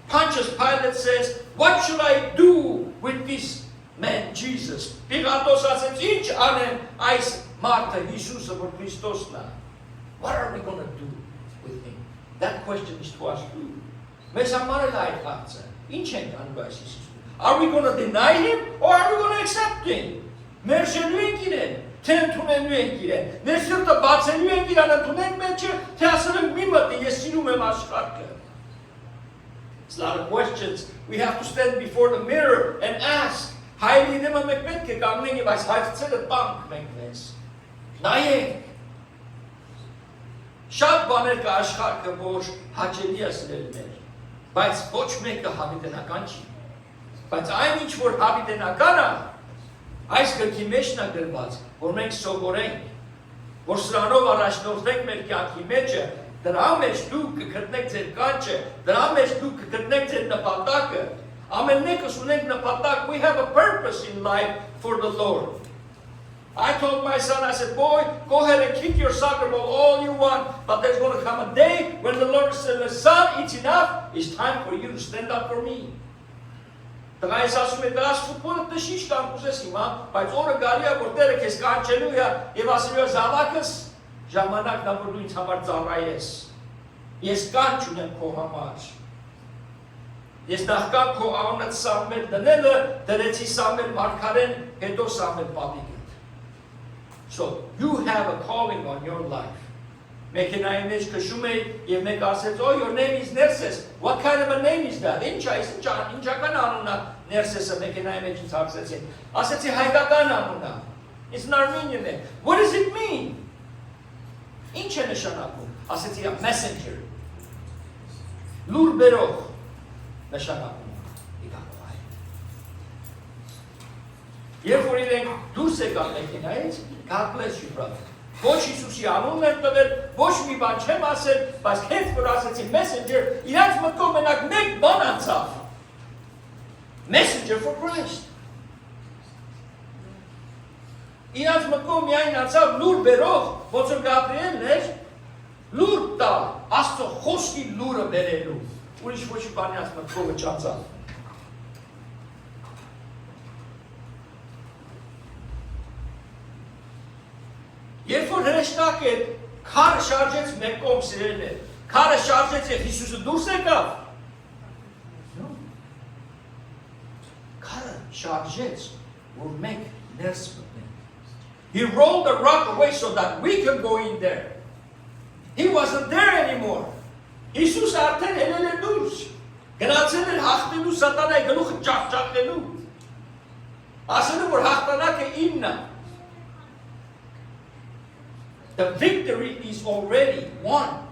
Pontius Pilate says, what should I do with this man, Jesus? Pilatos asks, ինչ անեմ այս մարդը Հիսուսը, որ Քրիստոսն է։ What are we going to do with him? That question is to us too. Մեզ համար էլ այդ հարցը։ Ինչ ենք անում այս Հիսուսը? Are we going to deny him or are we going to accept him? Մերժելու ենք իրեն, թե ընդունելու ենք իրեն։ Մեր սրտը բացելու ենք իրան, ընդունենք մեջը, թե ասել ենք մի մտի, ես սիրում եմ աշխարհը։ It's a lot of questions. We have to stand before the mirror and ask. Հայրի դեմը մենք պետք է կանգնենք եւ այս հարցերը տանք մենք մեզ։ Նայենք։ Շատ բաներ կա աշխարհը, որ հաճելի է սրել մեր, բայց ոչ մեկը հավիտենական չի։ Բայց այն ինչ որ հավիտենական է, այս գրքի մեջն է գրված, որ մենք սովորենք, որ սրանով առաջնորդենք մեր կյանքի մեջը, դրա մեջ դուք կգտնեք ձեր կանչը, դրա մեջ դուք կգտնեք ձեր նպատակը։ Ամեն մեկս ունենք նպատակ. We have a purpose in life for the Lord. I told my son, I said, boy, go ahead and kick your soccer ball all you want, but there's going to come a day when the Lord says, son, it's enough. It's time for you to stand up for me. Տղայիս ասում է, դրաս ֆուտբոլը տշիշ կամ կուզես հիմա, բայց օրը գալի է, որ Տերը քեզ կանչելու է եւ ասելու է զավակս, ժամանակն է, որ դու ինձ համար ծառայես։ Ես կանչ ունեմ քո համար։ Ես նախքան քո անունը Սամվել դնելը, դրեցի Սամվել մարգարեն, հետո Սամվել պատիգիտ։ So, you have a calling on your life. Մեքենայի մեջ քշում էի եւ մեկ ասեց, oh, your name is Nerses. What kind of a name is that? Ինչական անունն է Nersesը մեքենայի մեջ ինձ հարցրեցին։ Ասեցի հայկական անուն է։ It's an Armenian name. What does it mean? Ինչ է նշանակում? Ասեցի, messenger. Լուր բերող նշանակում է։ Երբ որ իրենք դուրս եկան մեքենայից, God bless you, brother. Ոչ Հիսուսի անունն եմ տվել, ոչ մի բան չեմ ասել, բայց հենց որ ասեցի messenger, իրանց մտքով մենակ մեկ բան անցավ. Messenger for Christ. Իրանց մտքով միայն անցավ լուր բերող, ոնց որ Գաբրիելն էր, լուր տալ, Աստծո խոսքի լուրը բերելու։ Ուրիշ ոչ մի բան իրանց մտքովը չանցավ։ Երբ որ հրեշտակ է, քարը շարժեց մեկ կողմ սիրելն է, քարը շարժեց եւ Հիսուսը դուրս եկավ։ Քարը շարժեց, որ մենք ներս մտնենք։ He rolled the rock away so that we can go in there. He wasn't there anymore. Հիսուսը արդեն ելել է դուրս։ Գնացել էր հաղթելու սատանայի գլուխը ջախջախելու։ Ասելու որ հաղթանակը իմն է։ The victory is already won.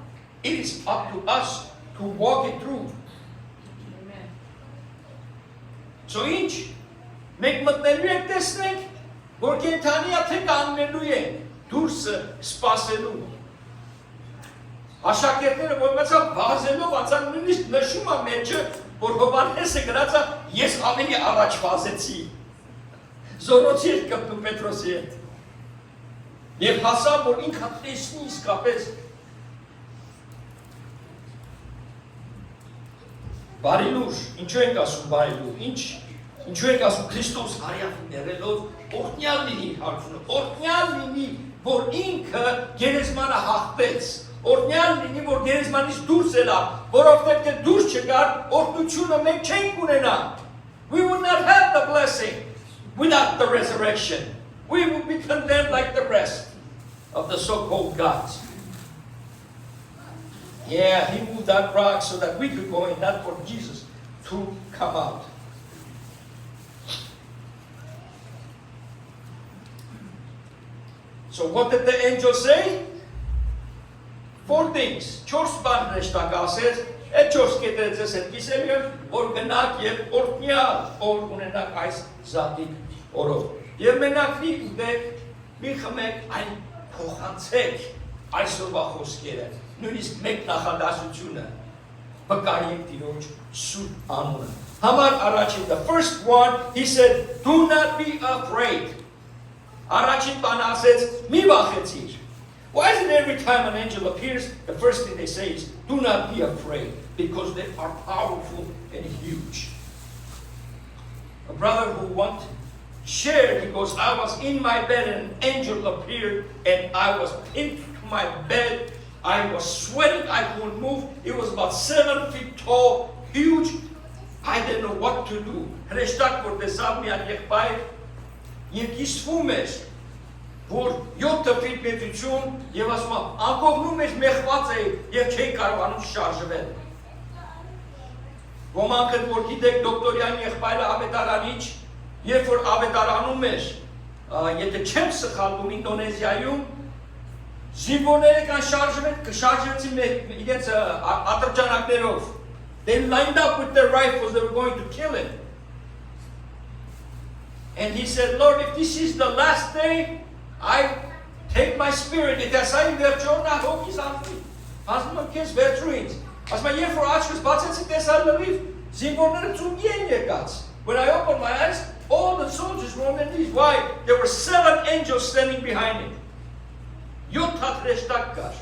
It is up to us to walk it through. So ինչ, մենք մտնելու ենք տեսնենք, որ կենթանիա թե կաննելու ենք, դուրսը սպասելու։ Աշակերտները ոմացավ վազելով անցան նույնիսկ նշում է մեջը, որ Հովհաննեսը գրածա ես ավելի առաջ վազեցի։ Զորոցի հետ կպտում Պետրոսի հետ։ Եվ հասավ, որ ինքը տեսնի իսկապես բարի լուր, ինչու ենք ասում բարի լուր, ինչու ենք ասում Քրիստոս հարյակին եղելով օրհնյալ լինի հարցումը, օրհնյալ լինի, որ ինքը գերեզմանը հաղթեց, օրհնյալ լինի, որ գերեզմանից դուրս ելավ, որովհետև թե դուրս չգար, օրհնությունը մենք չենք ունենա. We would not have the blessing without the resurrection. We would be condemned like the rest of the so-called gods. Yeah, he moved that rock so that we could go in, not for Jesus to come out. So what did the angel say? 4 things. 4 բան հրեշտակ ասեց, այդ 4 կետերից ես հետ կիսել եմ, որ գնաք և օրհնյալ օր ունենաք այս զատիկ օրով։ Եվ մենակ մի ուտեք, մի խմեք, այն փոխանցեք այսօրվա խոսքերը, նույնիսկ մեկ նախադասությունը, վկայեք Տիրոջ սուրբ անունը։ Համար առաջին, the first one, he said, do not be afraid. Առաջին բան ասեց, մի վախեցիր։ Why is it every time an angel appears, the first thing they say is, do not be afraid, because they are powerful and huge. A brother who once shared, he goes, I was in my bed and an angel appeared and I was pinned to my bed. I was sweating, I couldn't move. It was about 7 feet tall, huge. I didn't know what to do. Հրեշտակ որ տեսավ մի հատ եղբայր եւ կիսվում էր, որ 7 ֆիտ մեծություն եւ ասում է, անկողնում էր մեղված է եւ չէի կարողանում շարժվել։ Ոմանք որ գիտեք դոկտորյան եղբայրը ավետարանիչ, երբ որ ավետարանում էր, եթե չեմ սխալվում Ինդոնեզիայում, զինվորները կան շարժվեցին իրենց ատրճանակներով. They lined up with their rifles, they were going to kill him. And he said, Lord, if this is the last day, I take my spirit. It has I վերջորն հոգիս աղվի։ Ասում եմ քեզ վերջու ինձ։ Ասում եմ երբ որ աչքս բացեցի տեսա լրիվ, զինվորները ծուգի են եկած։ When I opened my eyes, all the soldiers were on their knees. Why? There were 7 angels standing behind him. 7 հատ հրեշտակ կար,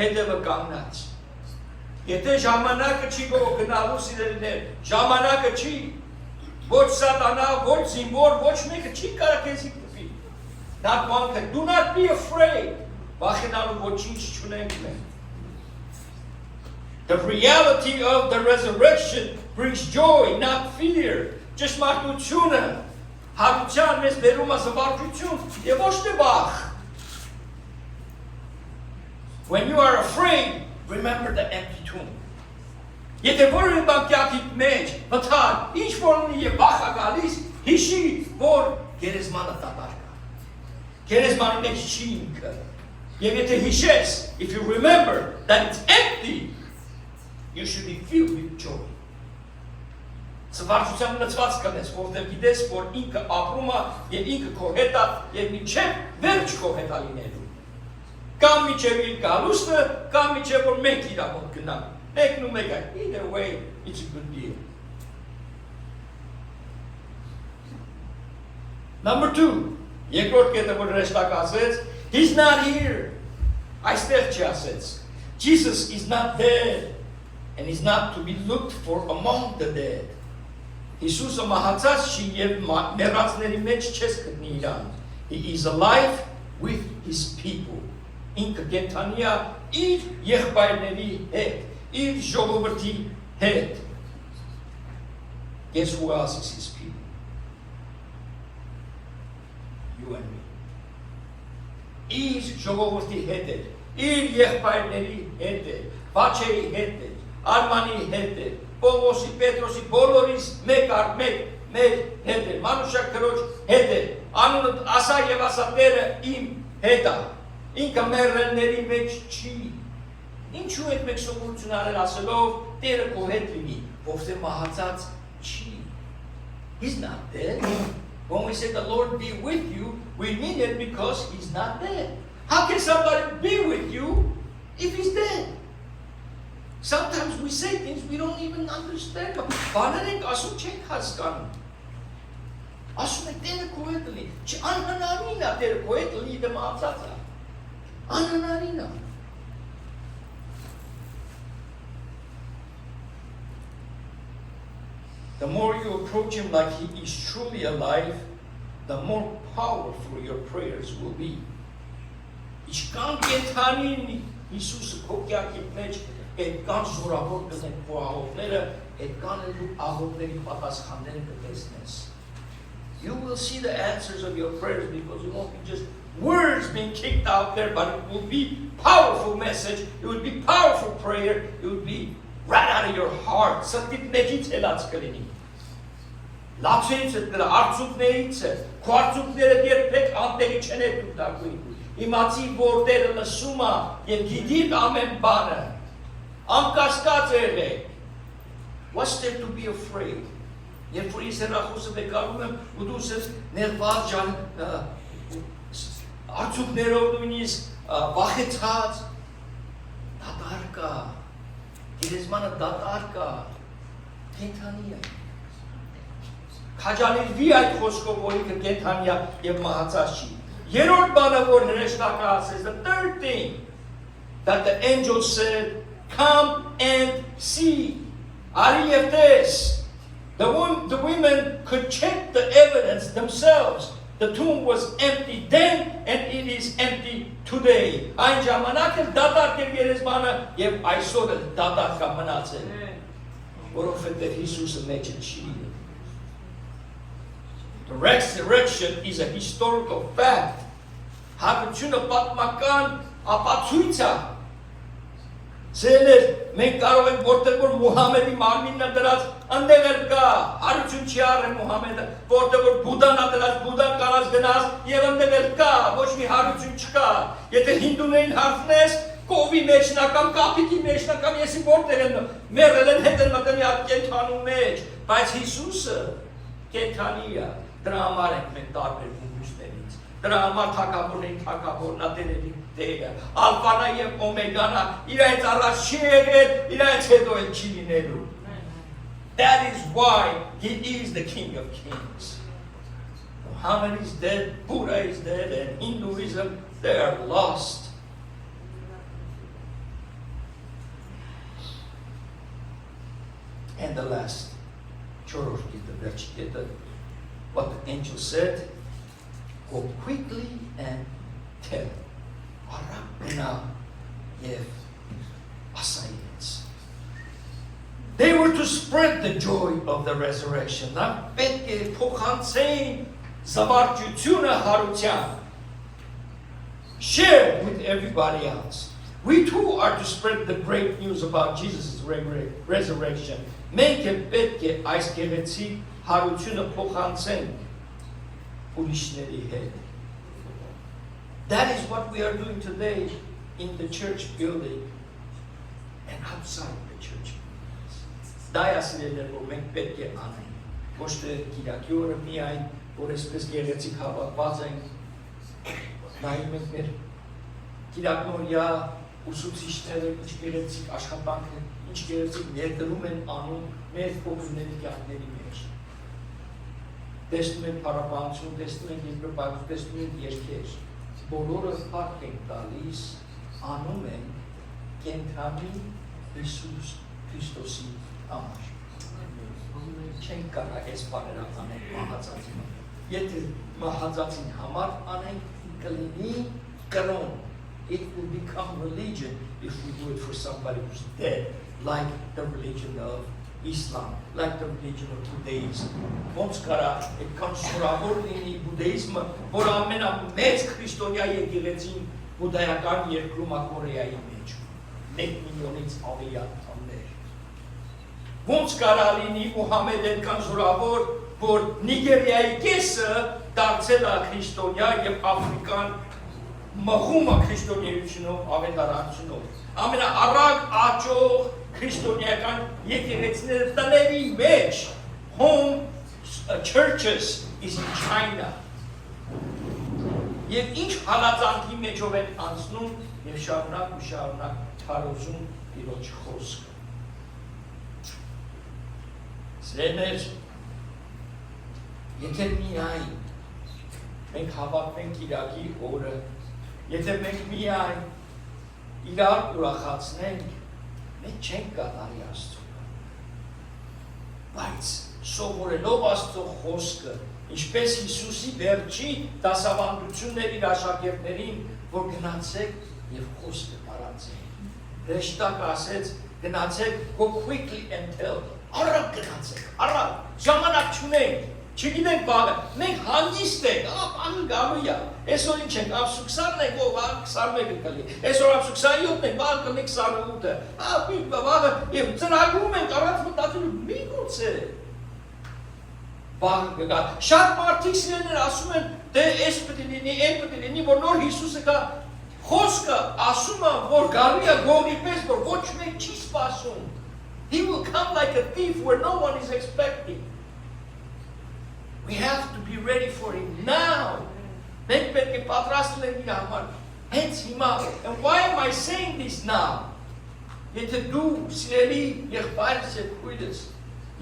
հետևը կանգնած։ Եթե ժամանակը չի գնալու սիրելիներ, ժամանակը չի, ոչ սատանա, ոչ զինվոր, ոչ մեկը չի կարող քեզի կփի։ That one can, do not be afraid. Վախենալու ոչինչ չունենք մենք։ The reality of the resurrection brings joy, not fear. Ճշմարտությունը հարության մեզ բերում է զվարճություն եւ ոչ թե վախ։ When you are afraid, remember the empty tomb. Եթե որևէ բան կյանքիդ մեջ մտար, ինչ որ ունի եւ վախ է գալիս, հիշի, որ գերեզմանը դատարկ է։ Գերեզմանի մեջ չի ինքը։ Եվ եթե հիշես, if you remember that it's empty, you should be filled with joy. Զվարճության լցված կնես, որտեղ գիտես, որ ինքը ապրում է եւ ինքը քո հետ է եւ մինչեւ վերջ քո հետ է լինելու։ Կամ մինչեւ իր գալուստը, կամ մինչեւ որ մենք իրավունք գնանք։ Մեկն ու մեկը, either way, it's a good deal. Number 2, երկրորդ կետը որ հրեշտակ ասեց, he's not here. Այստեղ չի ասեց. Jesus is not dead and he's not to be looked for among the dead. Հիսուսը մահացած չի եւ մեռածների մեջ չես գտնի իրան. He is alive with his people. Ինքը կենդանի է իր եղբայրների հետ, իր ժողովրդի հետ. Guess who else is his people? You and me. Իր ժողովրդի հետ է, իր եղբայրների հետ է, Բաչեի հետ է, Արմանի հետ է, Պողոսի, Պետրոսի, բոլորիս մեկ առ մեկ մեր հետ է, Մանուշակ քրոջ հետ է, անունը ասա եւ ասա Տերը իմ հետ է, ինքը մեռելների մեջ չի։ Ինչու է մենք սովորություն արել ասելով Տերը քո հետ լինի, ովքեր մահացած չի։ He's not dead. When we say the Lord be with you, we mean it because He's not dead. How can somebody be with you if He's dead? Sometimes we say things we don't even understand. Բաներենք ասում չենք հասկանում. Ասում եք Տերը քո հետ լինի։ Անհնարին է Տերը քո հետ լինի դեմ ածածը։ Անհնարին է։ The more you approach Him like He is truly alive, the more powerful your prayers will be. Ինչքան կենթանին Հիսուսը քո կյանքի մեջ այդքան զորավոր կլինեն քո աղոթները, այդքան էլ դու աղոթների պատասխանները կտեսնես. You will see the answers of your prayers because it won't be just words being kicked out there, but it will be powerful message, it will be powerful prayer, it will be right out of your heart. Սրտիդ մեջից ելած կլինի. Լացից է դրա արցուկներից է, քո արցուկները երբեք անտեղի չեն դու տակույն։ Իմացի որ Տերը լսում է եւ գիտի ամեն բանը։ Անկասկած եղեք։ What's there to be afraid? Երբ որ ես հեռախոսը վեկարում եմ ու դու ես ներված ջան արցուկներով նույնիսկ վախեցած դատար կա։ Գերեզմանը դատար կա։ Կենթանի է։ Քաջանիրվի այդ խոսքով որ ինքը կենթանի է եւ մահացած չի։ Երրորդ բանը որ հրեշտակը ասեց, the third thing that the angel said, come and see. Արի եւ տես. The women could check the evidence themselves. The tomb was empty then and it is empty today. Այն ժամանակ էլ դատարկ էր գերեզմանը եւ այսօր էլ դատարկ է մնացել։ Որովհետեւ Հիսուսը մեջը չի։ The resurrection is a historical fact. Հարությունը պատմական ապացույց է։ Սերներ, մենք կարող ենք որտեղ որ Մուհամեդի մարմինն է դրած, այնտեղ էլ կա, հարություն չի առել Մուհամեդը, որտեղ որ Բուդան է դրած, Բուդան կարած գնաց, եւ այնտեղ էլ կա, ոչ մի հարություն չկա։ Եթե հինդուներին հարցնես, կովի մեջն է կամ կապիկի մեջն է կամ եսի որտեղ են, մեռել են հետ են մտել մի հատ կենթանու մեջ, բայց Հիսուսը կենթանի է, դրա համար ենք մենք տարբերվում մյուսներից։ Դրա համար թագավորներին թագավորն է Տերերի Տերը, Ալֆան է եւ Օմեգան է, իրենց առաջ չի եղել, իրենց հետո էլ չի լինելու։ That is why He is the King of Kings. Muhammad is dead, Buddha is dead, and Hinduism, they are lost. And the last, what the angel said, go quickly and tell. They were to spread the joy of the resurrection. Share with everybody else. We too are to spread the great news about Jesus' resurrection. Մենք պետք է այս գեղեցիկ հարությունը փոխանցենք ուրիշների հետ. That is what we are doing today in the church building and outside the church. Դա է ասելը որ մենք պետք է անենք։ Ոչ թե Կիրակի օրը միայն որ այսպես գեղեցիկ հավաքված ենք նայում ենք մեր Կիրակնորյա ուսուցիչները ինչ գեղեցիկ աշխատանք են, ինչ գեղեցիկ ներդրում են անում մեր փոխումների կյանքների մեջ։ Տեսնում են փառաբանություն, տեսնում են երկրպագություն, տեսնում են երգեր։ Բոլորը փառք են տալիս, անում են կենթանի Հիսուս Քրիստոսի համար։ Չենք կարող այս բաները անել մահացածին։ Եթե մահացածին համար անենք կլինի կրոն։ It will become religion if we do it for somebody who's dead, like the religion of Islam, like the religion of Buddhism. Ոնց կարա այդքան շնորհավոր լինի բուդդիզմը, որ ամենամեծ քրիստոնյա եկեղեցին բուդդայական երկրում Կորեայի մեջ, 1 միլիոնից ավելի անդամներ։ Ոնց կարա լինի Մուհամեդ այդքան շնորհավոր, որ Նիգերիայի կեսը դարձել է քրիստոնյա եւ Աֆրիկան մղումը քրիստոնեությունով ավետարանությունով։ Ամենաառակ աճող քրիստոնեական եկեղեցիները տների մեջ հոմ churches is in China. Եվ ինչ հալածանքի մեջով են անցնում եւ շարունակ թարոզում Տիրոջ խոսքը։ Սերներ, եթե միայն մենք հավաքվենք Իրաքի օրը, եթե մենք միայն իրար ուրախացնենք, մենք չենք կատարի Աստծուն։ Բայց սովորելով Աստծո խոսքը, ինչպես Հիսուսի վերջի դասավանդություններ իր աշակերտներին, որ գնացեք եւ խոսքը տարածեք։ Հեշտակ ասեց, գնացեք, go quickly and tell. Արագ գնացեք, արագ, ժամանակ չունենք, չգիտենք բանը, մենք հանգիստ ենք, բանը գալու է։ Այսօր ինչ ենք, ամսու 20-ն ենք, ով 21-ը կլի, այսօր ամսու 27-ն ենք, բանը կլի 28-ը, բանը, եւ ծրագրում ենք առանց մտածելու, միգուցե։ Բանը կգա, շատ մարդիկ սիրելիներ ասում են, դե այս պետք է լինի, այն պետք է լինի, որ նոր Հիսուսը կա, խոսքը ասում է, որ գալու է գողի պես, որ ոչ մեկ չի սպասում։ He will come like a thief where no one is expecting. We have to be ready for him now. Մենք պետք է պատրաստ լինենք իր համար, հենց հիմա. And why am I saying this now? Եթե դու սիրելի եղբայրս եւ քույրս,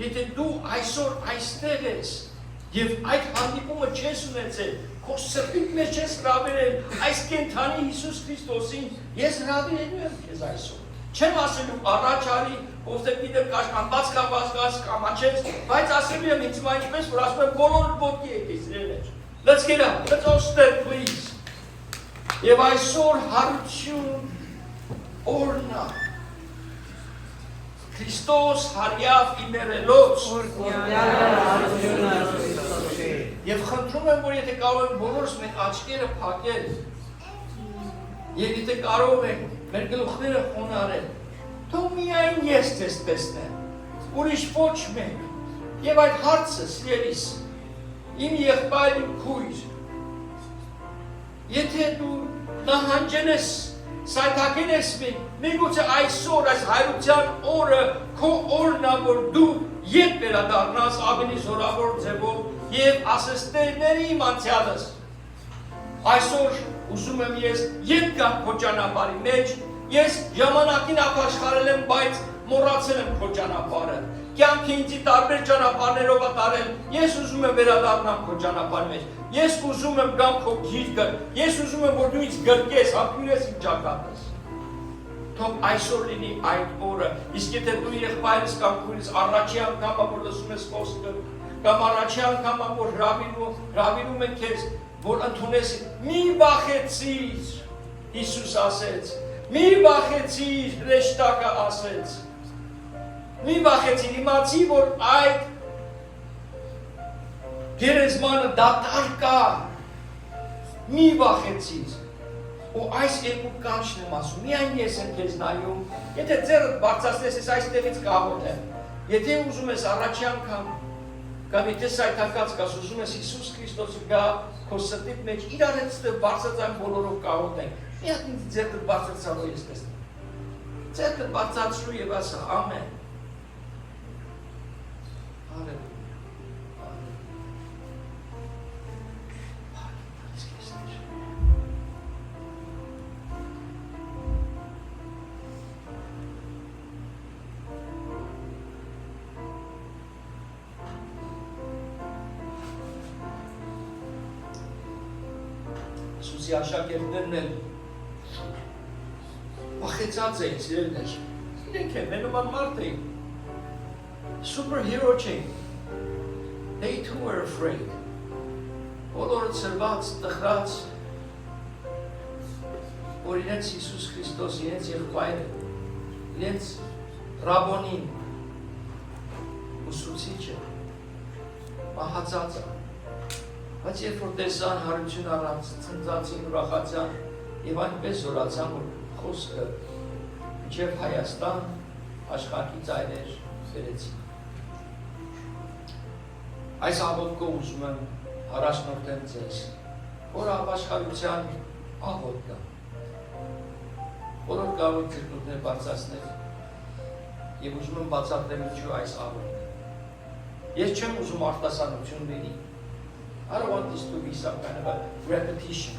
եթե դու այսօր այստեղ ես եւ այդ հանդիպումը չես ունեցել, քո սրտիդ մեջ չես հրավիրել այս կենթանի Հիսուս Քրիստոսին, ես հրավիրելու եմ քեզ այսօր։ Չեմ ասելու առաջ արի, ովքեր գիտեմ կաշկանդված կամաչես, բայց ասելու եմ ինձ այնպես, որ ասում եմ բոլոր ոտքի եկես իրեներ։ Let's get up, let's all stand please։ Եվ այսօր հարություն օրնա Քրիստոս հարյավ իներելոց Եվ խնդրում եմ, որ եթե կարող ենք բոլորս մեր աչքերը փակել եւ եթե կարող ենք մեր գլուխները խոնարհել, թող միայն ես ձեզ տեսնեմ, ուրիշ ոչ մեկ։ Եվ այդ հարցը, սիրելիս, իմ եղբայր, իմ քույր, եթե դու նահանջել ես, սայթակել ես միգուցե այսօր, այս հայրության օրը, քո օրն է, որ դու ետ վերադառնաս ավելի զորավոր ձևով եւ ասես տերների իմ անցյալս։ Այսօր ուզում եմ ես ետ գամ քո ճանապարհի մեջ, ես ժամանակին ապաշխարել եմ, բայց մոռացել եմ քո ճանապարհը։ Կյանքը ինձ տարբեր ճանապարհներով է տարել, ես ուզում եմ վերադառնամ քո ճանապարհի մեջ։ Ես ուզում եմ գամ քո գիրկը, ես ուզում եմ որ դու ինձ գրկես, հապյուրես իմ ճակատս։ Թող այսօր լինի այդ օրը, իսկ եթե դու եղբայրս կամ քույրս առաջի անգամ որ լսում ես խոսքը, կամ առաջի անգամ որ հրավիրում են քեզ, որ ընդունես, մի վախեցիր, Հիսուս ասեց, մի վախեցիր, հրեշտակը ասեց, մի վախեցիր, իմացի, որ այդ գերեզմանը դատար կա, մի վախեցիր, ու այս երկու կանչն եմ ասում, միայն ես եմ քեզ նայում, եթե ձեռդ բարձրացնես, ես այստեղից կաղոթեմ, եթե ուզում ես առաջի անգամ, կամ եթե սայթակած կաս, ուզում ես Հիսուս Քրիստոսը գա քո սրտիդ մեջ, իրար հետ ստեղ բարձրացան բոլորով կաղոթենք, մի հատ ինձ ձեռքդ բարձրացալու ես տեսնեմ, ձեռքդ բարձրացրու եւ ասա, ամեն, Հալելույա, Սուսի աշակերտներն են վախեցած էին, սիրելիներ, իրենք են, մենոման մարդ էին, superhero չէին, they too were afraid, բոլորը ծրված, տխրած, որ իրենց Հիսուս Քրիստոս, իրենց եղբայրը, իրենց ռաբոնին, ուսուցիչը, մահացած է, բայց երբ որ տեսան հարություն առանց, ծնծացին, ուրախացան եւ այնպես զորացան, որ խոսքը մինչեւ Հայաստան աշխարհի ծայրեր բերեցին։ Այս աղոթքով ուզում եմ առաջնորդեմ ձեզ, որ ապաշխարության աղոթք կա։ Բոլոր կարող եք ձգտուտներ բարձրացնել եւ ուզում եմ բացատրեմ ինչու այս աղոթքը։ Ես չեմ ուզում արտասանություն լինի. I don't want this to be some kind of a repetition.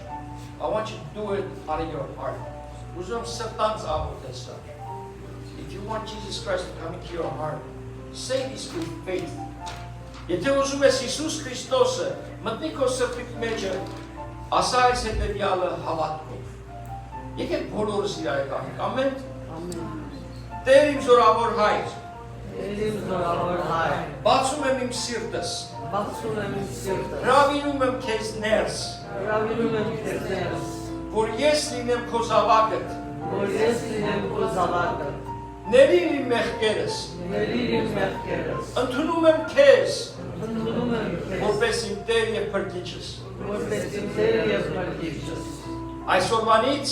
I want you to do it out of your heart. Ուզում սրտանց աղոթես սա. If you want Jesus Christ to come into your heart, say this with faith. Եթե ուզում ես Հիսուս Քրիստոսը մտնի քո սրտի մեջը, ասա այս հետևյալը հավատքով։ Եկեք բոլորս իրար կանենք, ամեն։ Տեր իմ զորավոր Հայր, բացում եմ իմ սիրտս, հրավիրում եմ քեզ ներս, որ ես լինեմ քո զավակդ, ների իմ մեղքերս, ընդունում եմ քեզ, որպես իմ Տեր և Փրկիչս։ Այսօրվանից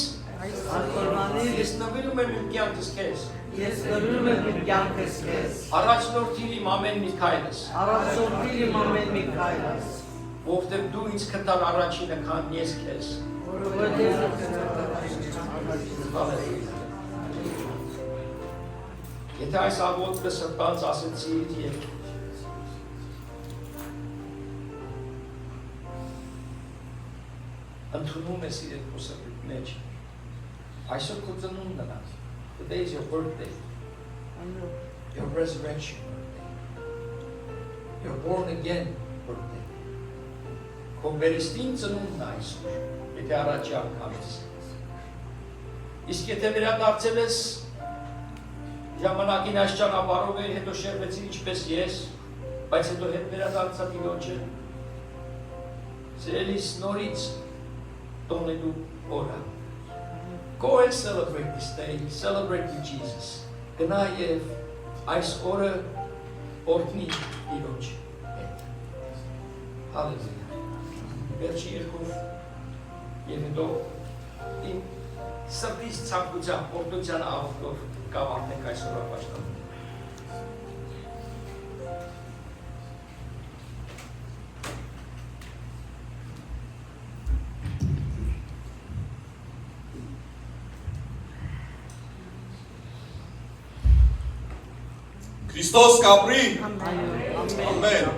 ես նվիրում եմ իմ կյանքս քեզ։ Առաջնորդիր իմ ամեն մի քայլս։ Որովհետև դու ինձ կտար առաջինը, քան ես քեզ։ Եթե այս աղոթքը սրտանց ասեցիր և ընդունում ես իրեն քո սրտի մեջ, այսօր քո ծնունդն է։ Today is your birthday, your resurrection birthday, your born again birthday. Քո վերստին ծնունդն է այսօր, եթե առաջի անգամից։ Իսկ եթե վերադարձել ես ժամանակին այս ճանապարհով էր, հետո շերվեցիր ինչպես ես, բայց հետո հետ վերադարձա Տիրոջը, սիրելիս նորից տոնելու օրը։ Go and celebrate this day, celebrate with Jesus. Գնա և այս օրը օրհնի Տիրոջ հետ։ Հալելույա։ Վերջի երկով և հետո իմ սրտից ցանկությամբ, օրհնության աղոթքով կավարտենք այսօրվա պաշտպանը։ Քրիստոս կապրի։ Ամեն։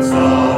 Stop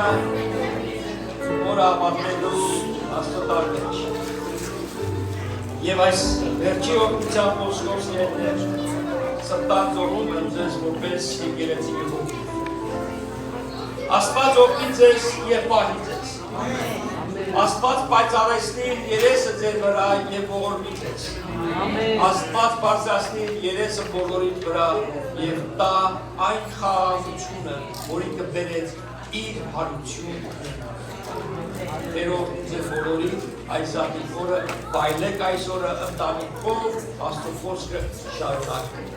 Արքայությունը որը ապատվելու աստոտար մեջ։ Եվ այս վերջի օգնության ոսկորս երներ սրտան ծորում եմ ձեզ որպես եկեղեցի Հոտ։ Աստված օգնի ձեզ և պահի ձեզ։ Աստված պայծառեցնի իր երեսը ձեր վրա և ողորմի ձեզ։ Աստված բարձրացնի իր երեսը բոլորիդ վրա և տա այն խաղաղությունը, որի կբերեց իր հարություն։ Տերով ձեր բոլորին այս ատիկ օրը բայլեք այս օրը ընտանիքով Աստծո խոսքը շարունակեք։